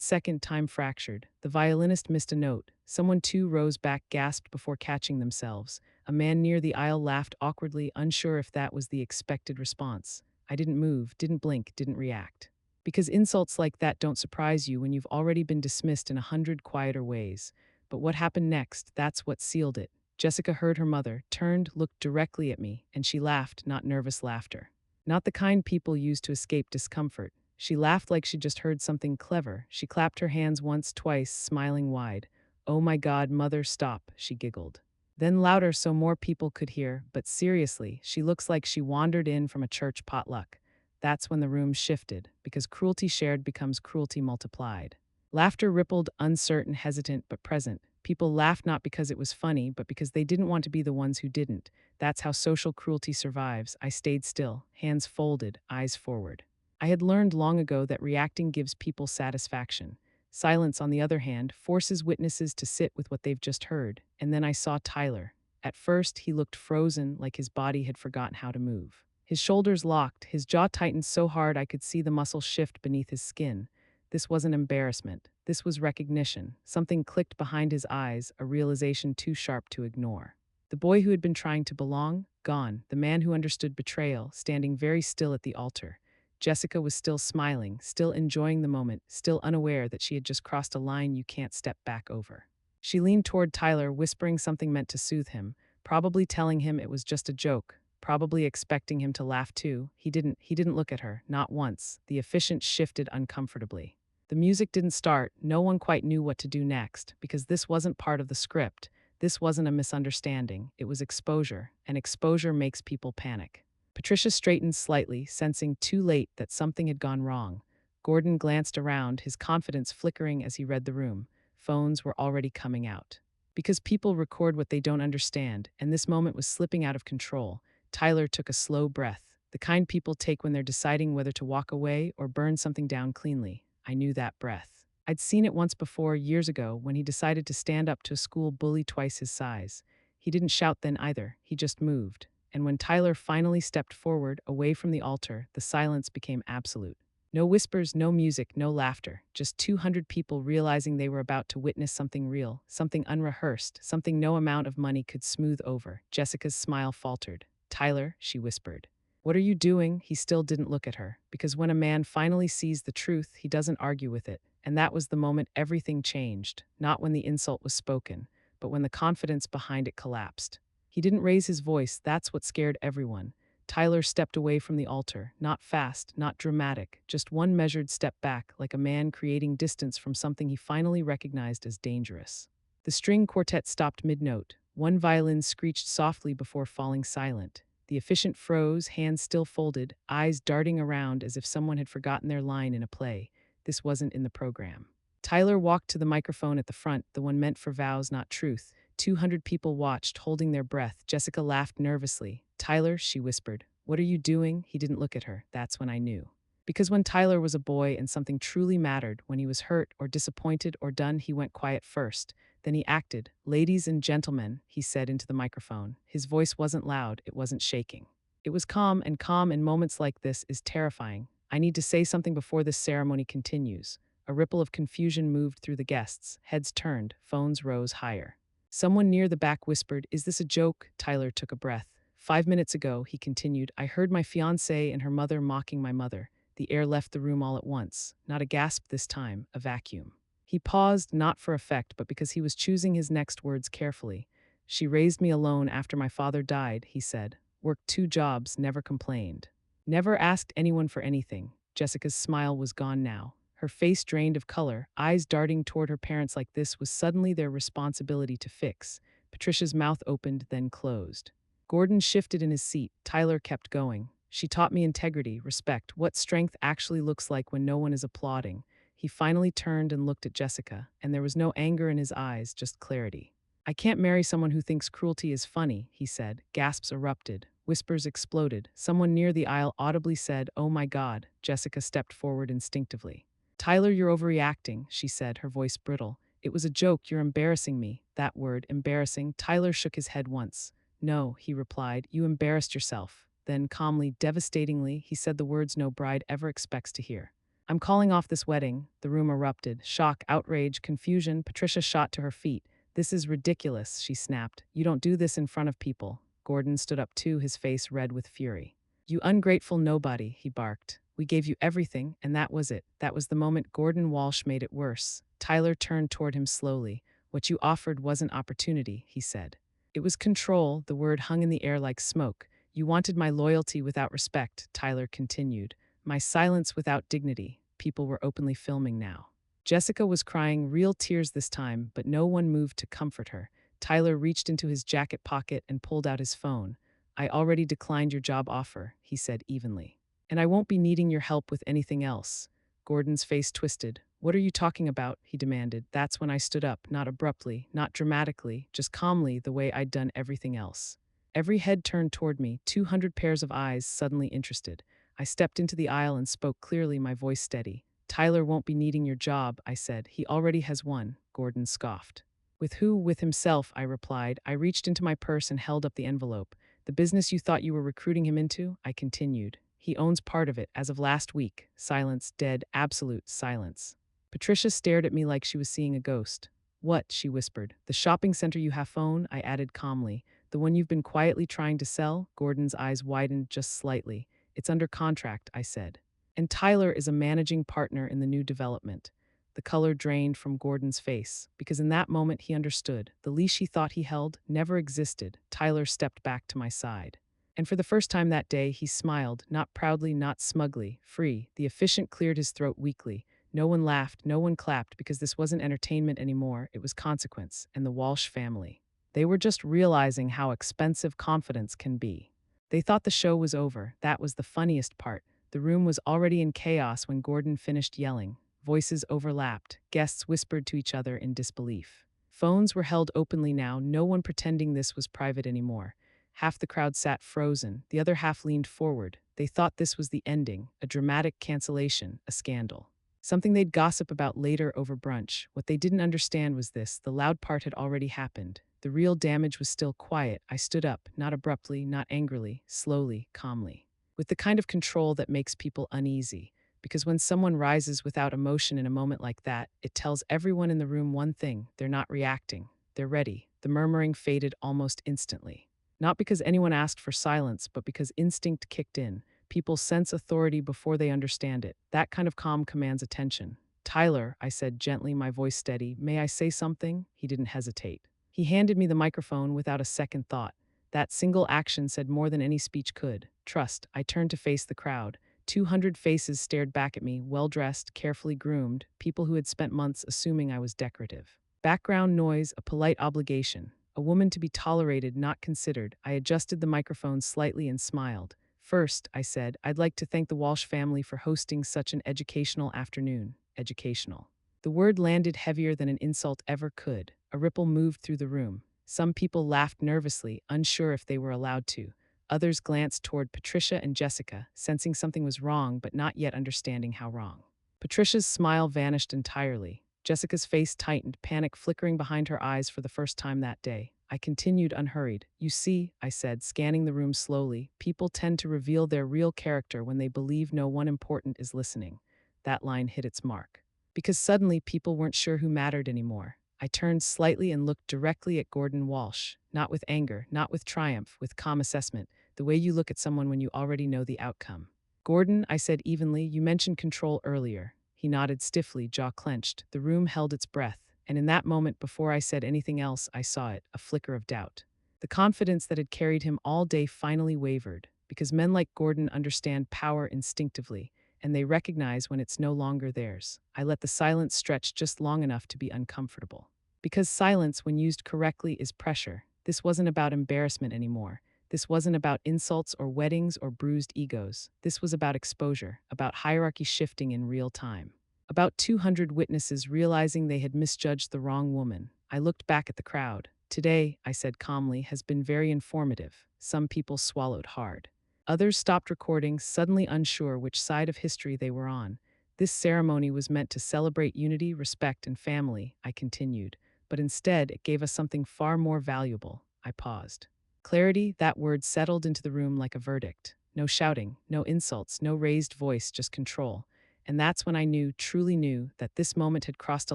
second, time fractured. The violinist missed a note. Someone too rose back, gasped before catching themselves. A man near the aisle laughed awkwardly, unsure if that was the expected response. I didn't move, didn't blink, didn't react. Because insults like that don't surprise you when you've already been dismissed in 100 quieter ways. But what happened next, that's what sealed it. Jessica heard her mother, turned, looked directly at me, and she laughed, not nervous laughter. Not the kind people use to escape discomfort. She laughed like she'd just heard something clever. She clapped her hands once, twice, smiling wide. "Oh my God, Mother, stop," she giggled. Then louder so more people could hear, but seriously, she looks like she wandered in from a church potluck. That's when the room shifted, because cruelty shared becomes cruelty multiplied. Laughter rippled, uncertain, hesitant, but present. People laughed not because it was funny, but because they didn't want to be the ones who didn't. That's how social cruelty survives. I stayed still, hands folded, eyes forward. I had learned long ago that reacting gives people satisfaction. Silence, on the other hand, forces witnesses to sit with what they've just heard. And then I saw Tyler. At first, he looked frozen, like his body had forgotten how to move. His shoulders locked, his jaw tightened so hard I could see the muscle shift beneath his skin. This wasn't embarrassment. This was recognition. Something clicked behind his eyes, a realization too sharp to ignore. The boy who had been trying to belong, gone. The man who understood betrayal, standing very still at the altar. Jessica was still smiling, still enjoying the moment, still unaware that she had just crossed a line you can't step back over. She leaned toward Tyler, whispering something meant to soothe him, probably telling him it was just a joke, probably expecting him to laugh too. He didn't look at her, not once. The officiant shifted uncomfortably. The music didn't start. No one quite knew what to do next, because this wasn't part of the script. This wasn't a misunderstanding. It was exposure, and exposure makes people panic. Patricia straightened slightly, sensing too late that something had gone wrong. Gordon glanced around, his confidence flickering as he read the room. Phones were already coming out. Because people record what they don't understand, and this moment was slipping out of control. Tyler took a slow breath, the kind people take when they're deciding whether to walk away or burn something down cleanly. I knew that breath. I'd seen it once before, years ago, when he decided to stand up to a school bully twice his size. He didn't shout then either, he just moved. And when Tyler finally stepped forward, away from the altar, the silence became absolute. No whispers, no music, no laughter, just 200 people realizing they were about to witness something real, something unrehearsed, something no amount of money could smooth over. Jessica's smile faltered. "Tyler," she whispered. "What are you doing?" He still didn't look at her, because when a man finally sees the truth, he doesn't argue with it. And that was the moment everything changed, not when the insult was spoken, but when the confidence behind it collapsed. He didn't raise his voice, that's what scared everyone. Tyler stepped away from the altar, not fast, not dramatic, just one measured step back, like a man creating distance from something he finally recognized as dangerous. The string quartet stopped mid-note. One violin screeched softly before falling silent. The officiant froze, hands still folded, eyes darting around as if someone had forgotten their line in a play. This wasn't in the program. Tyler walked to the microphone at the front, the one meant for vows, not truth. 200 people watched, holding their breath. Jessica laughed nervously. "Tyler," she whispered, "what are you doing?" He didn't look at her. That's when I knew. Because when Tyler was a boy and something truly mattered, when he was hurt or disappointed or done, he went quiet first. Then he acted. "Ladies and gentlemen," he said into the microphone. His voice wasn't loud, it wasn't shaking. It was calm, and calm in moments like this is terrifying. "I need to say something before this ceremony continues." A ripple of confusion moved through the guests. Heads turned, phones rose higher. Someone near the back whispered, "Is this a joke?" Tyler took a breath. "5 minutes ago," he continued, "I heard my fiancée and her mother mocking my mother." The air left the room all at once. Not a gasp this time, a vacuum. He paused, not for effect, but because he was choosing his next words carefully. "She raised me alone after my father died," he said. "Worked 2 jobs, never complained. Never asked anyone for anything." Jessica's smile was gone now. Her face drained of color, eyes darting toward her parents like this was suddenly their responsibility to fix. Patricia's mouth opened, then closed. Gordon shifted in his seat. Tyler kept going. "She taught me integrity, respect, what strength actually looks like when no one is applauding." He finally turned and looked at Jessica, and there was no anger in his eyes, just clarity. "I can't marry someone who thinks cruelty is funny," he said. Gasps erupted. Whispers exploded. Someone near the aisle audibly said, "Oh my God." Jessica stepped forward instinctively. "Tyler, you're overreacting," she said, her voice brittle. "It was a joke, you're embarrassing me." That word, embarrassing. Tyler shook his head once. "No," he replied, "you embarrassed yourself." Then, calmly, devastatingly, he said the words no bride ever expects to hear. "I'm calling off this wedding." The room erupted. Shock, outrage, confusion. Patricia shot to her feet. "This is ridiculous," she snapped. "You don't do this in front of people." Gordon stood up too, his face red with fury. "You ungrateful nobody," he barked. "We gave you everything, and that was it." That was the moment Gordon Walsh made it worse. Tyler turned toward him slowly. "What you offered wasn't opportunity," he said. "It was control." The word hung in the air like smoke. "You wanted my loyalty without respect," Tyler continued. "My silence without dignity." People were openly filming now. Jessica was crying, real tears this time, but no one moved to comfort her. Tyler reached into his jacket pocket and pulled out his phone. I already declined your job offer, he said evenly. And I won't be needing your help with anything else. Gordon's face twisted. What are you talking about? He demanded. That's when I stood up, not abruptly, not dramatically, just calmly, the way I'd done everything else. Every head turned toward me, 200 pairs of eyes suddenly interested. I stepped into the aisle and spoke clearly, my voice steady. Tyler won't be needing your job, I said. He already has one, Gordon scoffed. With who? With himself, I replied. I reached into my purse and held up the envelope. The business you thought you were recruiting him into? I continued. He owns part of it, as of last week. Silence, dead, absolute silence. Patricia stared at me like she was seeing a ghost. What? She whispered. The shopping center you have phone? I added calmly. The one you've been quietly trying to sell? Gordon's eyes widened just slightly. It's under contract, I said. And Tyler is a managing partner in the new development. The color drained from Gordon's face, because in that moment he understood. The leash he thought he held never existed. Tyler stepped back to my side. And for the first time that day, he smiled, not proudly, not smugly, free. The efficient cleared his throat weakly. No one laughed, no one clapped, because this wasn't entertainment anymore, it was consequence, and the Walsh family. They were just realizing how expensive confidence can be. They thought the show was over. That was the funniest part. The room was already in chaos when Gordon finished yelling. Voices overlapped. Guests whispered to each other in disbelief. Phones were held openly now, no one pretending this was private anymore. Half the crowd sat frozen, the other half leaned forward. They thought this was the ending, a dramatic cancellation, a scandal. Something they'd gossip about later over brunch. What they didn't understand was this: the loud part had already happened. The real damage was still quiet. I stood up, not abruptly, not angrily, slowly, calmly. With the kind of control that makes people uneasy. Because when someone rises without emotion in a moment like that, it tells everyone in the room one thing: they're not reacting. They're ready. The murmuring faded almost instantly. Not because anyone asked for silence, but because instinct kicked in. People sense authority before they understand it. That kind of calm commands attention. Tyler, I said gently, my voice steady, may I say something? He didn't hesitate. He handed me the microphone without a second thought. That single action said more than any speech could. Trust. I turned to face the crowd. 200 faces stared back at me, well-dressed, carefully groomed, people who had spent months assuming I was decorative. Background noise, a polite obligation. A woman to be tolerated, not considered. I adjusted the microphone slightly and smiled. First, I said, I'd like to thank the Walsh family for hosting such an educational afternoon. Educational. The word landed heavier than an insult ever could. A ripple moved through the room. Some people laughed nervously, unsure if they were allowed to. Others glanced toward Patricia and Jessica, sensing something was wrong but not yet understanding how wrong. Patricia's smile vanished entirely. Jessica's face tightened, panic flickering behind her eyes for the first time that day. I continued unhurried. You see, I said, scanning the room slowly, people tend to reveal their real character when they believe no one important is listening. That line hit its mark. Because suddenly people weren't sure who mattered anymore. I turned slightly and looked directly at Gordon Walsh, not with anger, not with triumph, with calm assessment, the way you look at someone when you already know the outcome. Gordon, I said evenly, you mentioned control earlier. He nodded stiffly, jaw clenched. The room held its breath, and in that moment, before I said anything else, I saw it, a flicker of doubt. The confidence that had carried him all day finally wavered, because men like Gordon understand power instinctively, and they recognize when it's no longer theirs. I let the silence stretch just long enough to be uncomfortable. Because silence, when used correctly, is pressure. This wasn't about embarrassment anymore. This wasn't about insults or weddings or bruised egos. This was about exposure, about hierarchy shifting in real time. About 200 witnesses realizing they had misjudged the wrong woman. I looked back at the crowd. Today, I said calmly, has been very informative. Some people swallowed hard. Others stopped recording, suddenly unsure which side of history they were on. This ceremony was meant to celebrate unity, respect, and family, I continued. But instead, it gave us something far more valuable. I paused. Clarity, that word settled into the room like a verdict. No shouting, no insults, no raised voice, just control. And that's when I knew, truly knew, that this moment had crossed a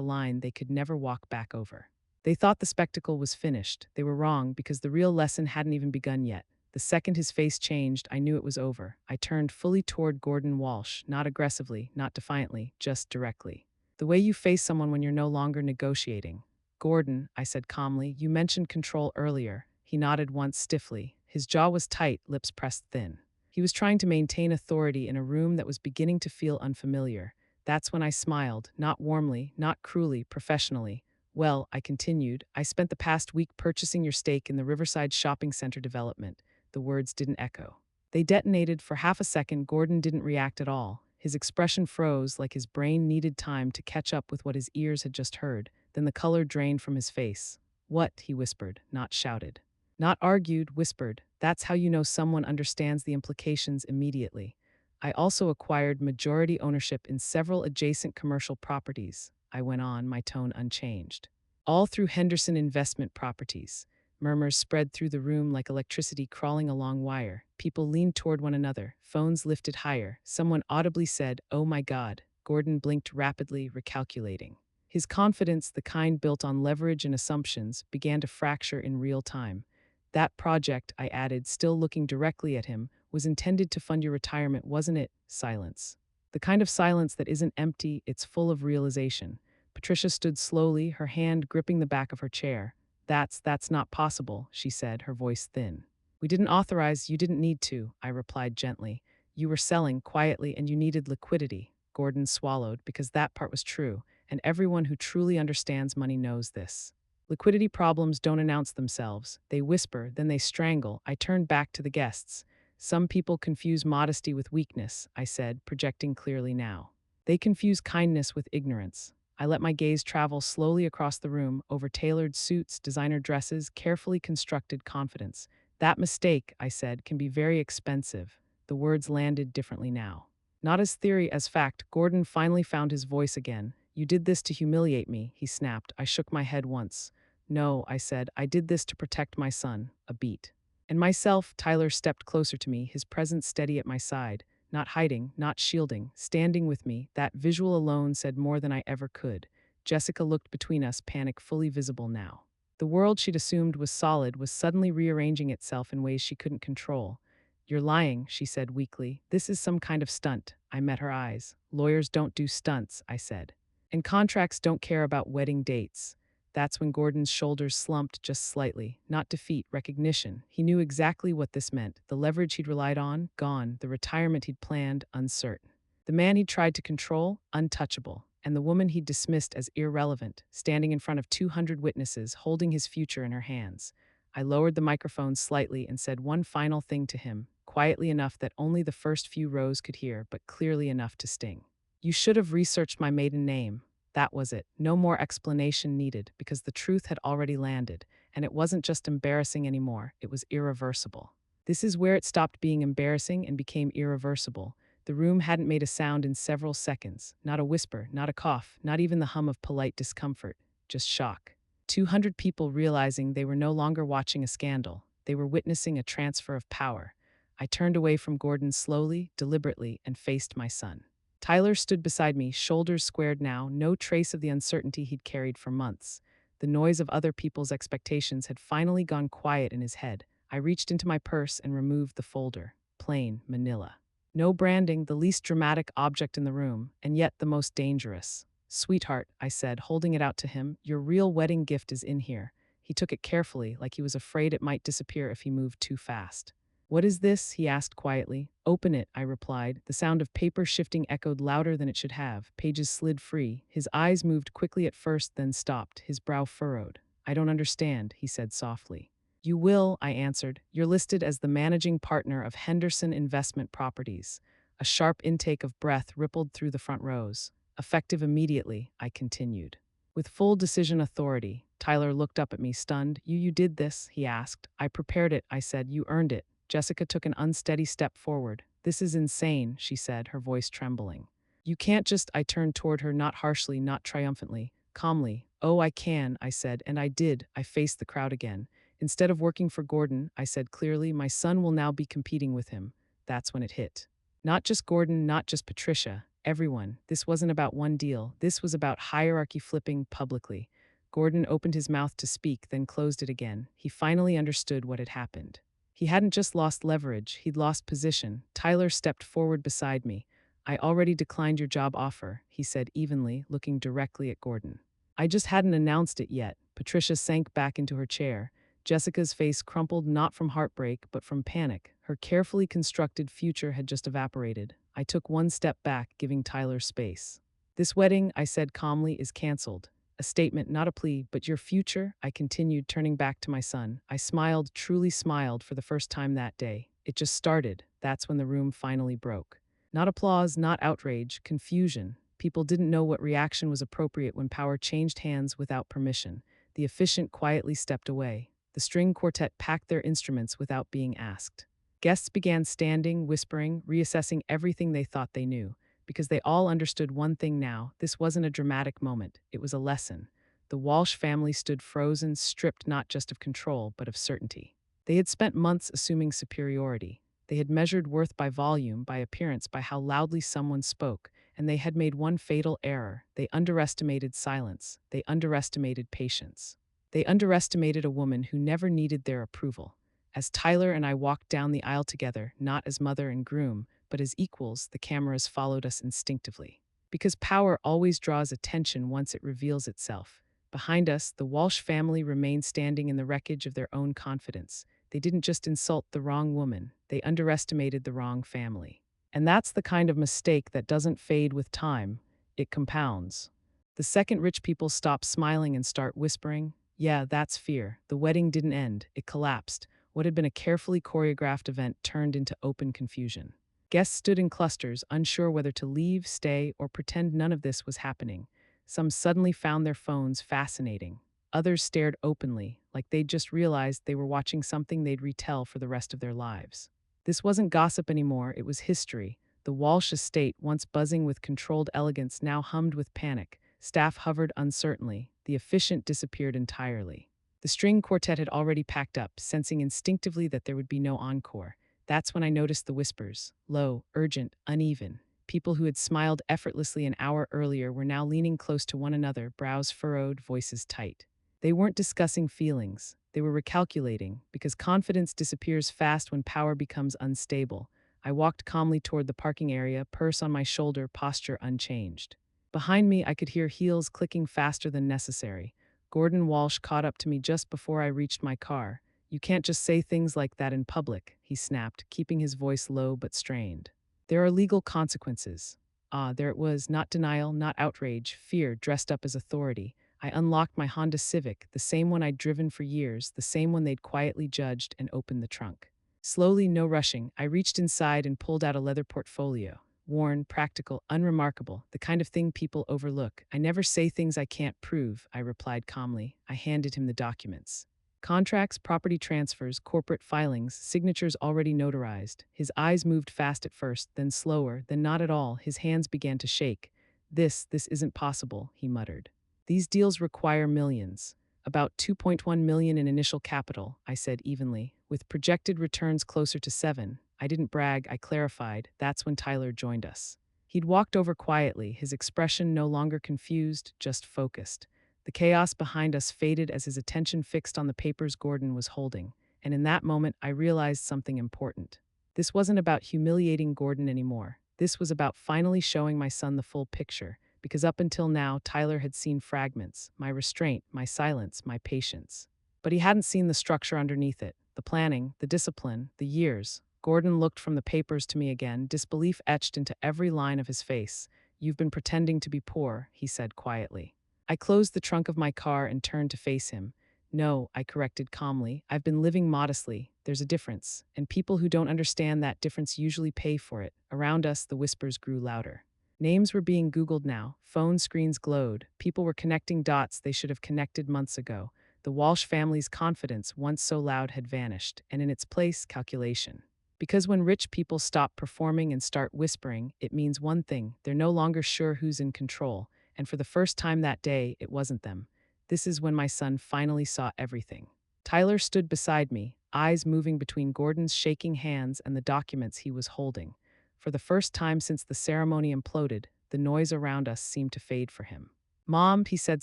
line they could never walk back over. They thought the spectacle was finished. They were wrong, because the real lesson hadn't even begun yet. The second his face changed, I knew it was over. I turned fully toward Gordon Walsh, not aggressively, not defiantly, just directly. The way you face someone when you're no longer negotiating. Gordon, I said calmly, you mentioned control earlier. He nodded once stiffly. His jaw was tight, lips pressed thin. He was trying to maintain authority in a room that was beginning to feel unfamiliar. That's when I smiled, not warmly, not cruelly, professionally. Well, I continued, I spent the past week purchasing your stake in the Riverside Shopping Center development. The words didn't echo. They detonated for half a second. Gordon didn't react at all. His expression froze like his brain needed time to catch up with what his ears had just heard. Then the color drained from his face. What? He whispered, not shouted. Not argued, whispered. That's how you know someone understands the implications immediately. I also acquired majority ownership in several adjacent commercial properties. I went on, my tone unchanged. All through Henderson Investment Properties. Murmurs spread through the room like electricity crawling along wire. People leaned toward one another, phones lifted higher. Someone audibly said, "Oh my God." Gordon blinked rapidly, recalculating. His confidence, the kind built on leverage and assumptions, began to fracture in real time. That project, I added, still looking directly at him, was intended to fund your retirement, wasn't it? Silence. The kind of silence that isn't empty, it's full of realization. Patricia stood slowly, her hand gripping the back of her chair. That's not possible, she said, her voice thin. We didn't authorize, you didn't need to, I replied gently. You were selling quietly and you needed liquidity. Gordon swallowed because that part was true, and everyone who truly understands money knows this. Liquidity problems don't announce themselves. They whisper, then they strangle. I turned back to the guests. Some people confuse modesty with weakness, I said, projecting clearly now. They confuse kindness with ignorance. I let my gaze travel slowly across the room, over tailored suits, designer dresses, carefully constructed confidence. That mistake, I said, can be very expensive. The words landed differently now. Not as theory, as fact. Gordon finally found his voice again. You did this to humiliate me, he snapped. I shook my head once. No, I said, I did this to protect my son. A beat. And myself. Tyler stepped closer to me, his presence steady at my side. Not hiding, not shielding, standing with me. That visual alone said more than I ever could. Jessica looked between us, panic fully visible now. The world she'd assumed was solid was suddenly rearranging itself in ways she couldn't control. You're lying, she said weakly. This is some kind of stunt. I met her eyes. Lawyers don't do stunts, I said. And contracts don't care about wedding dates. That's when Gordon's shoulders slumped just slightly. Not defeat, recognition. He knew exactly what this meant. The leverage he'd relied on, gone. The retirement he'd planned, uncertain. The man he'd tried to control, untouchable. And the woman he'd dismissed as irrelevant, standing in front of 200 witnesses, holding his future in her hands. I lowered the microphone slightly and said one final thing to him, quietly enough that only the first few rows could hear, but clearly enough to sting. You should have researched my maiden name. That was it. No more explanation needed, because the truth had already landed, and it wasn't just embarrassing anymore, it was irreversible. This is where it stopped being embarrassing and became irreversible. The room hadn't made a sound in several seconds, not a whisper, not a cough, not even the hum of polite discomfort, just shock. 200 people realizing they were no longer watching a scandal, they were witnessing a transfer of power. I turned away from Gordon slowly, deliberately, and faced my son. Tyler stood beside me, shoulders squared now, no trace of the uncertainty he'd carried for months. The noise of other people's expectations had finally gone quiet in his head. I reached into my purse and removed the folder. Plain, manila. No branding, the least dramatic object in the room, and yet the most dangerous. Sweetheart, I said, holding it out to him, your real wedding gift is in here. He took it carefully, like he was afraid it might disappear if he moved too fast. What is this? He asked quietly. Open it, I replied. The sound of paper shifting echoed louder than it should have. Pages slid free. His eyes moved quickly at first, then stopped, his brow furrowed. I don't understand, he said softly. You will, I answered. You're listed as the managing partner of Henderson Investment Properties. A sharp intake of breath rippled through the front rows. Effective immediately, I continued. With full decision authority. Tyler looked up at me, stunned. You did this, he asked. I prepared it, I said. You earned it. Jessica took an unsteady step forward. This is insane, she said, her voice trembling. You can't just, I turned toward her, not harshly, not triumphantly, calmly. Oh, I can, I said, and I did. I faced the crowd again. Instead of working for Gordon, I said clearly, my son will now be competing with him. That's when it hit. Not just Gordon, not just Patricia, everyone. This wasn't about one deal. This was about hierarchy flipping publicly. Gordon opened his mouth to speak, then closed it again. He finally understood what had happened. He hadn't just lost leverage, he'd lost position. Tyler stepped forward beside me. I already declined your job offer, he said evenly, looking directly at Gordon. I just hadn't announced it yet. Patricia sank back into her chair. Jessica's face crumpled not from heartbreak, but from panic. Her carefully constructed future had just evaporated. I took one step back, giving Tyler space. This wedding, I said calmly, is canceled. a statement, not a plea. But your future? I continued, turning back to my son. I smiled, truly smiled, for the first time that day. It just started. That's when the room finally broke. Not applause, not outrage, confusion. People didn't know what reaction was appropriate when power changed hands without permission. The efficient quietly stepped away. The string quartet packed their instruments without being asked. Guests began standing, whispering, reassessing everything they thought they knew, because they all understood one thing now: this wasn't a dramatic moment, it was a lesson. The Walsh family stood frozen, stripped not just of control, but of certainty. They had spent months assuming superiority. They had measured worth by volume, by appearance, by how loudly someone spoke, and they had made one fatal error. They underestimated silence. They underestimated patience. They underestimated a woman who never needed their approval. As Tyler and I walked down the aisle together, not as mother and groom, but as equals, the cameras followed us instinctively. Because power always draws attention once it reveals itself. Behind us, the Walsh family remained standing in the wreckage of their own confidence. They didn't just insult the wrong woman, they underestimated the wrong family. And that's the kind of mistake that doesn't fade with time, it compounds. The second rich people stop smiling and start whispering, yeah, that's fear. The wedding didn't end, it collapsed. What had been a carefully choreographed event turned into open confusion. Guests stood in clusters, unsure whether to leave, stay, or pretend none of this was happening. Some suddenly found their phones fascinating. Others stared openly, like they'd just realized they were watching something they'd retell for the rest of their lives. This wasn't gossip anymore, it was history. The Walsh estate, once buzzing with controlled elegance, now hummed with panic. Staff hovered uncertainly. The efficient disappeared entirely. The string quartet had already packed up, sensing instinctively that there would be no encore. That's when I noticed the whispers, low, urgent, uneven. People who had smiled effortlessly an hour earlier were now leaning close to one another, brows furrowed, voices tight. They weren't discussing feelings. They were recalculating, because confidence disappears fast when power becomes unstable. I walked calmly toward the parking area, purse on my shoulder, posture unchanged. Behind me, I could hear heels clicking faster than necessary. Gordon Walsh caught up to me just before I reached my car. You can't just say things like that in public, he snapped, keeping his voice low but strained. There are legal consequences. Ah, there it was, not denial, not outrage, fear dressed up as authority. I unlocked my Honda Civic, the same one I'd driven for years, the same one they'd quietly judged, and opened the trunk. Slowly, no rushing, I reached inside and pulled out a leather portfolio. Worn, practical, unremarkable, the kind of thing people overlook. I never say things I can't prove, I replied calmly. I handed him the documents. Contracts, property transfers, corporate filings, signatures already notarized. His eyes moved fast at first, then slower, then not at all. His hands began to shake. This isn't possible, he muttered. These deals require millions. About 2.1 million in initial capital, I said evenly, with projected returns closer to 7. I didn't brag, I clarified. That's when Tyler joined us. He'd walked over quietly, his expression no longer confused, just focused. The chaos behind us faded as his attention fixed on the papers Gordon was holding, and in that moment I realized something important. This wasn't about humiliating Gordon anymore. This was about finally showing my son the full picture, because up until now Tyler had seen fragments, my restraint, my silence, my patience. But he hadn't seen the structure underneath it, the planning, the discipline, the years. Gordon looked from the papers to me again, disbelief etched into every line of his face. You've been pretending to be poor, he said quietly. I closed the trunk of my car and turned to face him. No, I corrected calmly. I've been living modestly. There's a difference, and people who don't understand that difference usually pay for it. Around us, the whispers grew louder. Names were being Googled now. Phone screens glowed. People were connecting dots they should have connected months ago. The Walsh family's confidence, once so loud, had vanished, and in its place, calculation. Because when rich people stop performing and start whispering, it means one thing: they're no longer sure who's in control. And for the first time that day, it wasn't them. This is when my son finally saw everything. Tyler stood beside me, eyes moving between Gordon's shaking hands and the documents he was holding. For the first time since the ceremony imploded, the noise around us seemed to fade for him. Mom, he said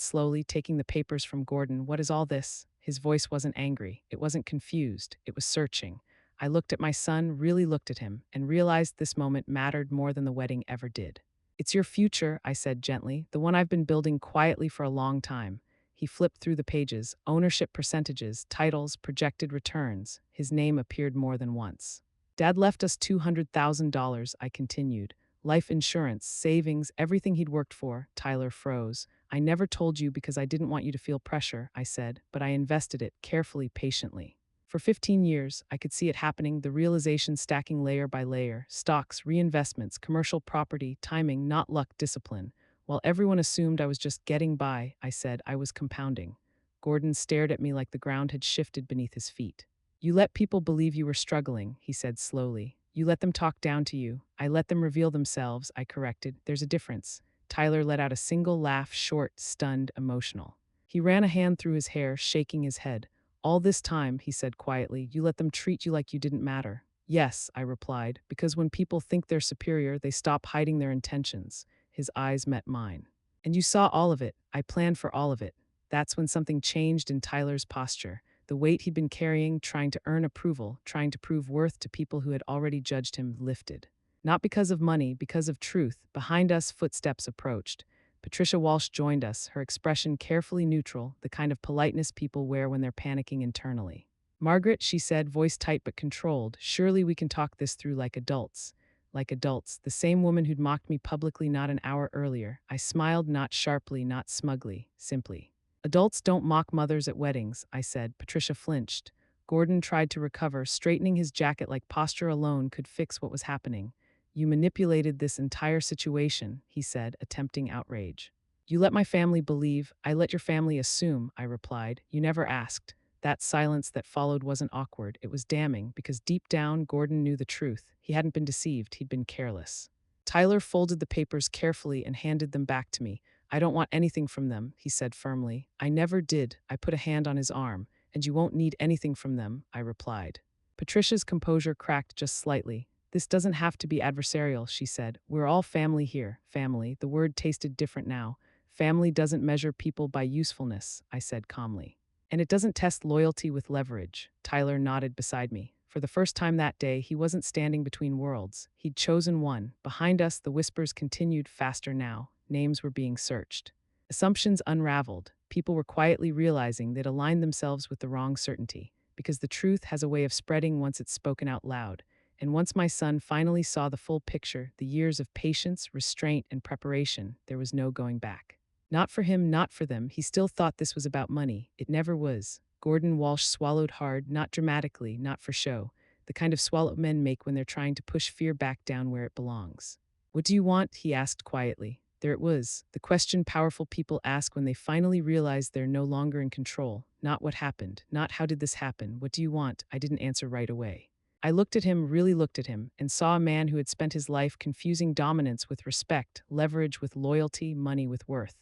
slowly, taking the papers from Gordon, what is all this? His voice wasn't angry. It wasn't confused. It was searching. I looked at my son, really looked at him, and realized this moment mattered more than the wedding ever did. It's your future, I said gently, the one I've been building quietly for a long time. He flipped through the pages, ownership percentages, titles, projected returns. His name appeared more than once. Dad left us $200,000, I continued, Life insurance, savings, everything he'd worked for. Tyler froze. I never told you because I didn't want you to feel pressure, I said, but I invested it carefully, patiently. For 15 years, I could see it happening, the realization stacking layer by layer, stocks, reinvestments, commercial property, timing, not luck, discipline. While everyone assumed I was just getting by, I said I was compounding. Gordon stared at me like the ground had shifted beneath his feet. You let people believe you were struggling, he said slowly. You let them talk down to you. I let them reveal themselves, I corrected. There's a difference. Tyler let out a single laugh, short, stunned, emotional. He ran a hand through his hair, shaking his head. All this time, he said quietly, you let them treat you like you didn't matter. Yes, I replied, because when people think they're superior, they stop hiding their intentions. His eyes met mine. And you saw all of it. I planned for all of it. That's when something changed in Tyler's posture. The weight he'd been carrying, trying to earn approval, trying to prove worth to people who had already judged him, lifted. Not because of money, because of truth. Behind us, footsteps approached. Patricia Walsh joined us, her expression carefully neutral, the kind of politeness people wear when they're panicking internally. Margaret, she said, voice tight but controlled, surely we can talk this through like adults. Like adults, the same woman who'd mocked me publicly not an hour earlier. I smiled, not sharply, not smugly, simply. Adults don't mock mothers at weddings, I said. Patricia flinched. Gordon tried to recover, straightening his jacket like posture alone could fix what was happening. You manipulated this entire situation, he said, attempting outrage. You let my family believe, I let your family assume, I replied. You never asked. That silence that followed wasn't awkward, it was damning, because deep down, Gordon knew the truth. He hadn't been deceived, he'd been careless. Tyler folded the papers carefully and handed them back to me. I don't want anything from them, he said firmly. I never did. I put a hand on his arm. And you won't need anything from them, I replied. Patricia's composure cracked just slightly. This doesn't have to be adversarial, she said. We're all family here. Family. The word tasted different now. Family doesn't measure people by usefulness, I said calmly. And it doesn't test loyalty with leverage. Tyler nodded beside me. For the first time that day, he wasn't standing between worlds. He'd chosen one. Behind us, the whispers continued faster now. Names were being searched. Assumptions unraveled. People were quietly realizing they'd aligned themselves with the wrong certainty, because the truth has a way of spreading once it's spoken out loud. And once my son finally saw the full picture, the years of patience, restraint, and preparation, there was no going back. Not for him, not for them. He still thought this was about money. It never was. Gordon Walsh swallowed hard, not dramatically, not for show. The kind of swallow men make when they're trying to push fear back down where it belongs. What do you want? He asked quietly. There it was, the question powerful people ask when they finally realize they're no longer in control. Not what happened, not how did this happen, what do you want? I didn't answer right away. I looked at him, really looked at him, and saw a man who had spent his life confusing dominance with respect, leverage with loyalty, money with worth.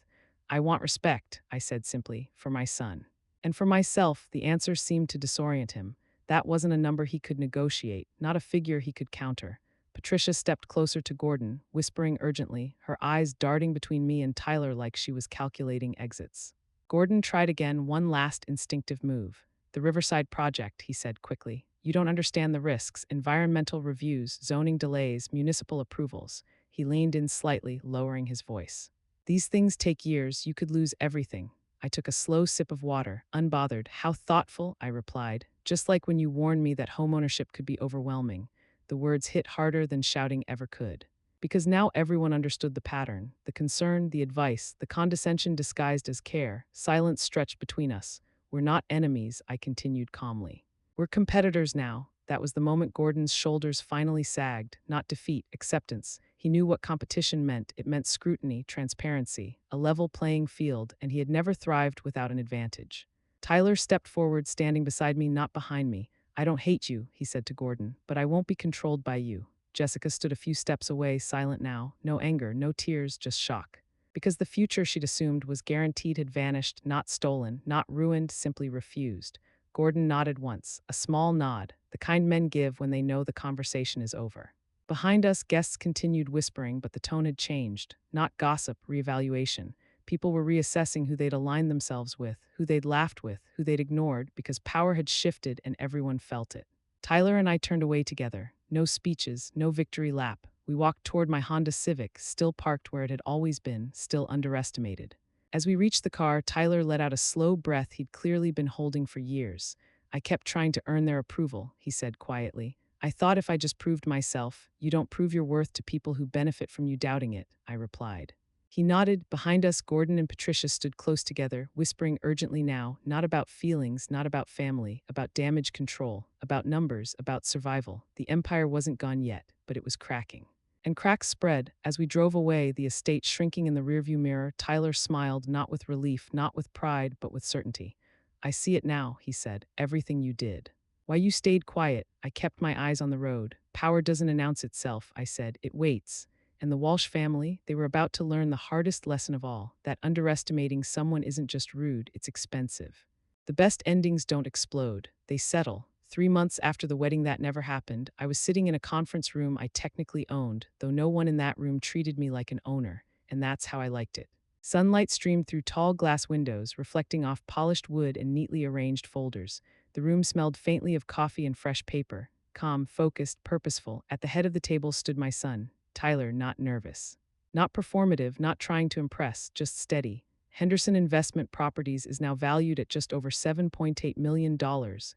I want respect, I said simply, for my son. And for myself, the answer seemed to disorient him. That wasn't a number he could negotiate, not a figure he could counter. Patricia stepped closer to Gordon, whispering urgently, her eyes darting between me and Tyler like she was calculating exits. Gordon tried again, one last instinctive move. The Riverside Project, he said quickly. You don't understand the risks, environmental reviews, zoning delays, municipal approvals. He leaned in slightly, lowering his voice. These things take years, you could lose everything. I took a slow sip of water, unbothered. How thoughtful, I replied. Just like when you warned me that homeownership could be overwhelming. The words hit harder than shouting ever could. Because now everyone understood the pattern, the concern, the advice, the condescension disguised as care. Silence stretched between us. We're not enemies, I continued calmly. We're competitors now. That was the moment Gordon's shoulders finally sagged, not defeat, acceptance. He knew what competition meant. It meant scrutiny, transparency, a level playing field, and he had never thrived without an advantage. Tyler stepped forward, standing beside me, not behind me. I don't hate you, he said to Gordon, but I won't be controlled by you. Jessica stood a few steps away, silent now. No anger, no tears, just shock. Because the future she'd assumed was guaranteed had vanished, not stolen, not ruined, simply refused. Gordon nodded once, a small nod, the kind men give when they know the conversation is over. Behind us, guests continued whispering, but the tone had changed. Not gossip, reevaluation. People were reassessing who they'd aligned themselves with, who they'd laughed with, who they'd ignored, because power had shifted and everyone felt it. Tyler and I turned away together. No speeches, no victory lap. We walked toward my Honda Civic, still parked where it had always been, still underestimated. As we reached the car, Tyler let out a slow breath he'd clearly been holding for years. I kept trying to earn their approval, he said quietly. I thought if I just proved myself, you don't prove your worth to people who benefit from you doubting it, I replied. He nodded. Behind us, Gordon and Patricia stood close together, whispering urgently now, not about feelings, not about family, about damage control, about numbers, about survival. The empire wasn't gone yet, but it was cracking. And cracks spread. As we drove away, the estate shrinking in the rearview mirror, Tyler smiled, not with relief, not with pride, but with certainty. I see it now, he said, everything you did. While you stayed quiet, I kept my eyes on the road. Power doesn't announce itself, I said, it waits. And the Walsh family, they were about to learn the hardest lesson of all, that underestimating someone isn't just rude, it's expensive. The best endings don't explode, they settle. 3 months after the wedding that never happened, I was sitting in a conference room I technically owned, though no one in that room treated me like an owner, and that's how I liked it. Sunlight streamed through tall glass windows, reflecting off polished wood and neatly arranged folders. The room smelled faintly of coffee and fresh paper. Calm, focused, purposeful, at the head of the table stood my son, Tyler, not nervous. Not performative, not trying to impress, just steady. Henderson Investment Properties is now valued at just over $7.8 million,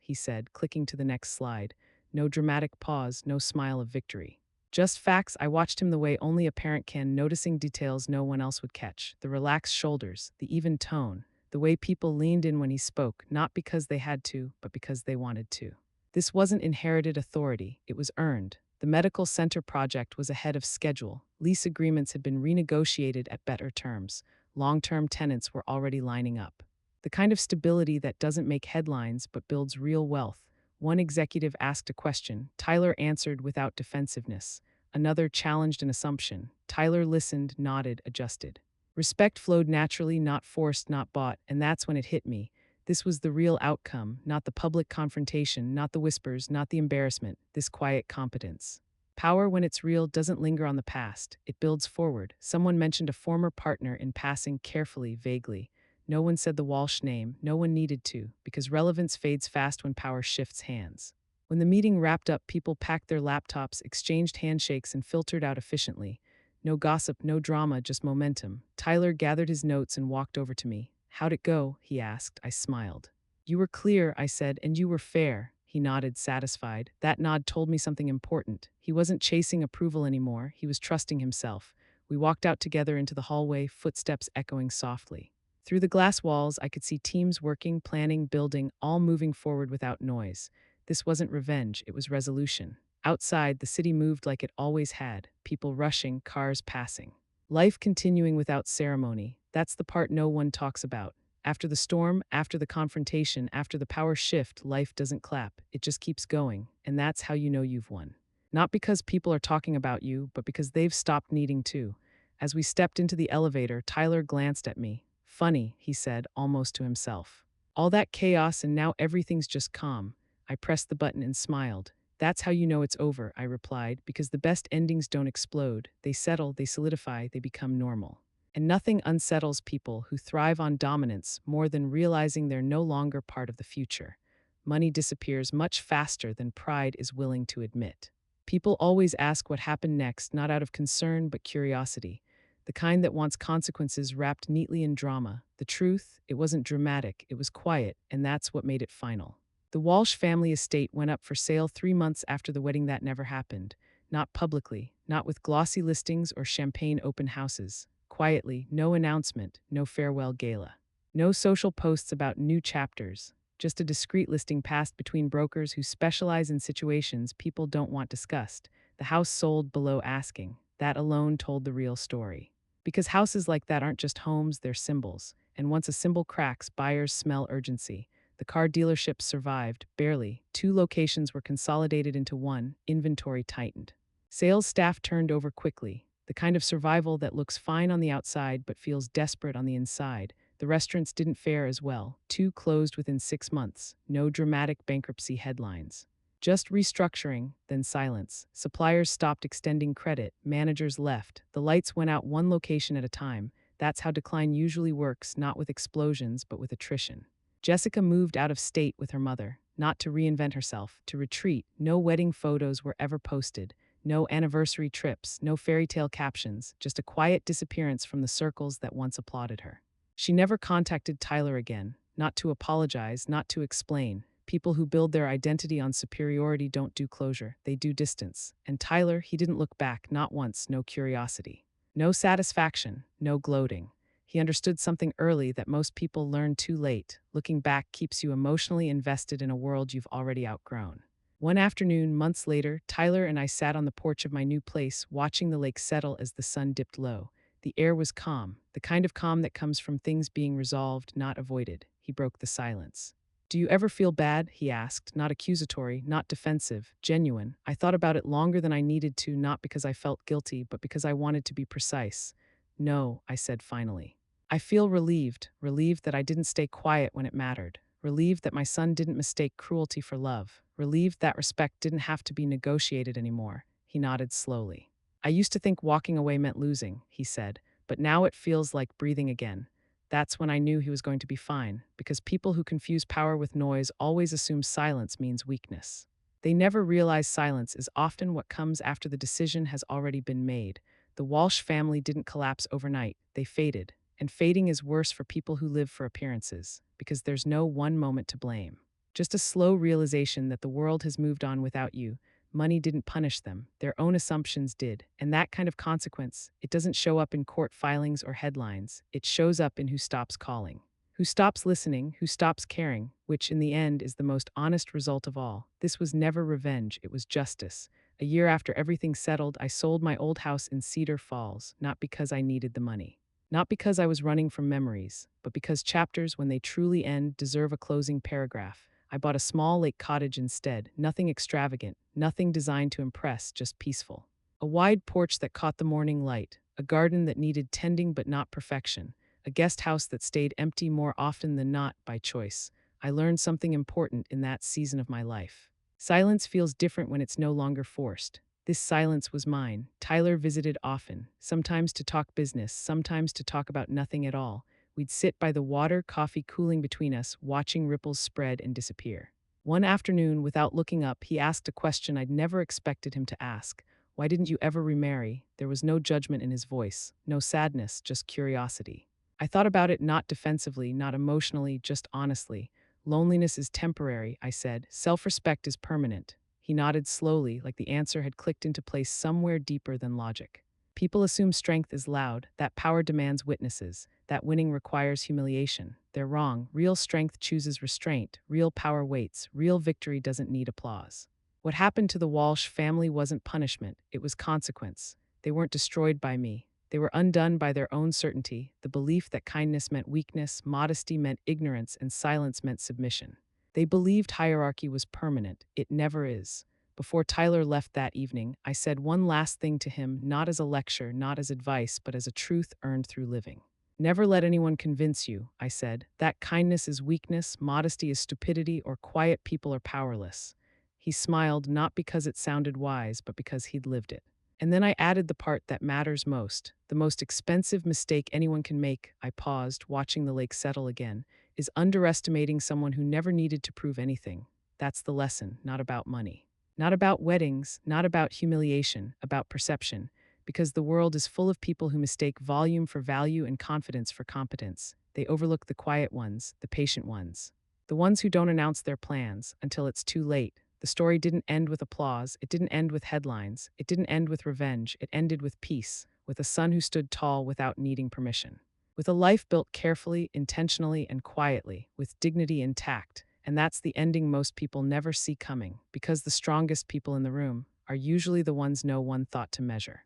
he said, clicking to the next slide. No dramatic pause, no smile of victory. Just facts. I watched him the way only a parent can, noticing details no one else would catch. The relaxed shoulders, the even tone, the way people leaned in when he spoke, not because they had to, but because they wanted to. This wasn't inherited authority, it was earned. The medical center project was ahead of schedule. Lease agreements had been renegotiated at better terms. Long-term tenants were already lining up. The kind of stability that doesn't make headlines but builds real wealth. One executive asked a question. Tyler answered without defensiveness. Another challenged an assumption. Tyler listened, nodded, adjusted. Respect flowed naturally, not forced, not bought, and that's when it hit me. This was the real outcome, not the public confrontation, not the whispers, not the embarrassment, this quiet competence. Power, when it's real, doesn't linger on the past. It builds forward. Someone mentioned a former partner in passing, carefully, vaguely. No one said the Walsh name. No one needed to, because relevance fades fast when power shifts hands. When the meeting wrapped up, people packed their laptops, exchanged handshakes, and filtered out efficiently. No gossip, no drama, just momentum. Tyler gathered his notes and walked over to me. How'd it go? He asked. I smiled. You were clear, I said, and you were fair. He nodded, satisfied. That nod told me something important. He wasn't chasing approval anymore. He was trusting himself. We walked out together into the hallway, footsteps echoing softly. Through the glass walls, I could see teams working, planning, building, all moving forward without noise. This wasn't revenge, it was resolution. Outside, the city moved like it always had, people rushing, cars passing. Life continuing without ceremony. That's the part no one talks about. After the storm, after the confrontation, after the power shift, life doesn't clap. It just keeps going, and that's how you know you've won. Not because people are talking about you, but because they've stopped needing to. As we stepped into the elevator, Tyler glanced at me. Funny, he said, almost to himself. All that chaos and now everything's just calm. I pressed the button and smiled. That's how you know it's over, I replied, because the best endings don't explode. They settle, they solidify, they become normal. And nothing unsettles people who thrive on dominance more than realizing they're no longer part of the future. Money disappears much faster than pride is willing to admit. People always ask what happened next, not out of concern but curiosity. The kind that wants consequences wrapped neatly in drama. The truth, it wasn't dramatic, it was quiet, and that's what made it final. The Walsh family estate went up for sale 3 months after the wedding that never happened. Not publicly, not with glossy listings or champagne open houses. Quietly, no announcement, no farewell gala. No social posts about new chapters. Just a discreet listing passed between brokers who specialize in situations people don't want discussed. The house sold below asking. That alone told the real story. Because houses like that aren't just homes, they're symbols. And once a symbol cracks, buyers smell urgency. The car dealerships survived, barely. 2 locations were consolidated into one, inventory tightened. Sales staff turned over quickly. The kind of survival that looks fine on the outside but feels desperate on the inside. The restaurants didn't fare as well. 2 closed within 6 months. No dramatic bankruptcy headlines. Just restructuring, then silence. Suppliers stopped extending credit. Managers left. The lights went out 1 location at a time. That's how decline usually works, not with explosions, but with attrition. Jessica moved out of state with her mother, not to reinvent herself, to retreat. No wedding photos were ever posted. No anniversary trips, no fairy tale captions, just a quiet disappearance from the circles that once applauded her. She never contacted Tyler again, not to apologize, not to explain, People who build their identity on superiority don't do closure, they do distance. And Tyler, he didn't look back, not once, no curiosity. No satisfaction, no gloating. He understood something early that most people learn too late. Looking back keeps you emotionally invested in a world you've already outgrown. One afternoon, months later, Tyler and I sat on the porch of my new place, watching the lake settle as the sun dipped low. The air was calm, the kind of calm that comes from things being resolved, not avoided. He broke the silence. Do you ever feel bad? He asked, not accusatory, not defensive, genuine. I thought about it longer than I needed to, not because I felt guilty, but because I wanted to be precise. No, I said finally. I feel relieved that I didn't stay quiet when it mattered, relieved that my son didn't mistake cruelty for love, relieved that respect didn't have to be negotiated anymore. He nodded slowly. I used to think walking away meant losing, he said, but now it feels like breathing again. That's when I knew he was going to be fine, because people who confuse power with noise always assume silence means weakness. They never realize silence is often what comes after the decision has already been made. The Walsh family didn't collapse overnight, they faded. And fading is worse for people who live for appearances, because there's no one moment to blame. Just a slow realization that the world has moved on without you. Money didn't punish them, their own assumptions did. And that kind of consequence, it doesn't show up in court filings or headlines. It shows up in who stops calling, who stops listening, who stops caring, which in the end is the most honest result of all. This was never revenge, it was justice. A year after everything settled, I sold my old house in Cedar Falls, not because I needed the money. Not because I was running from memories, but because chapters, when they truly end, deserve a closing paragraph. I bought a small lake cottage instead, nothing extravagant, nothing designed to impress, just peaceful. A wide porch that caught the morning light, a garden that needed tending but not perfection, a guest house that stayed empty more often than not by choice. I learned something important in that season of my life. Silence feels different when it's no longer forced. This silence was mine. Tyler visited often, sometimes to talk business, sometimes to talk about nothing at all. We'd sit by the water, coffee cooling between us, watching ripples spread and disappear. One afternoon, without looking up, he asked a question I'd never expected him to ask. Why didn't you ever remarry? There was no judgment in his voice, no sadness, just curiosity. I thought about it not defensively, not emotionally, just honestly. Loneliness is temporary, I said. Self-respect is permanent. He nodded slowly, like the answer had clicked into place somewhere deeper than logic. People assume strength is loud, that power demands witnesses, that winning requires humiliation. They're wrong. Real strength chooses restraint, real power waits, real victory doesn't need applause. What happened to the Walsh family wasn't punishment, it was consequence. They weren't destroyed by me. They were undone by their own certainty, the belief that kindness meant weakness, modesty meant ignorance, and silence meant submission. They believed hierarchy was permanent. It never is. Before Tyler left that evening, I said one last thing to him, not as a lecture, not as advice, but as a truth earned through living. Never let anyone convince you, I said, that kindness is weakness, modesty is stupidity, or quiet people are powerless. He smiled, not because it sounded wise, but because he'd lived it. And then I added the part that matters most. The most expensive mistake anyone can make, I paused, watching the lake settle again, is underestimating someone who never needed to prove anything. That's the lesson, not about money. Not about weddings, not about humiliation, about perception, because the world is full of people who mistake volume for value and confidence for competence. They overlook the quiet ones, the patient ones, the ones who don't announce their plans until it's too late. The story didn't end with applause, it didn't end with headlines, it didn't end with revenge, it ended with peace, with a son who stood tall without needing permission. With a life built carefully, intentionally, and quietly, with dignity intact. And that's the ending most people never see coming, because the strongest people in the room are usually the ones no one thought to measure.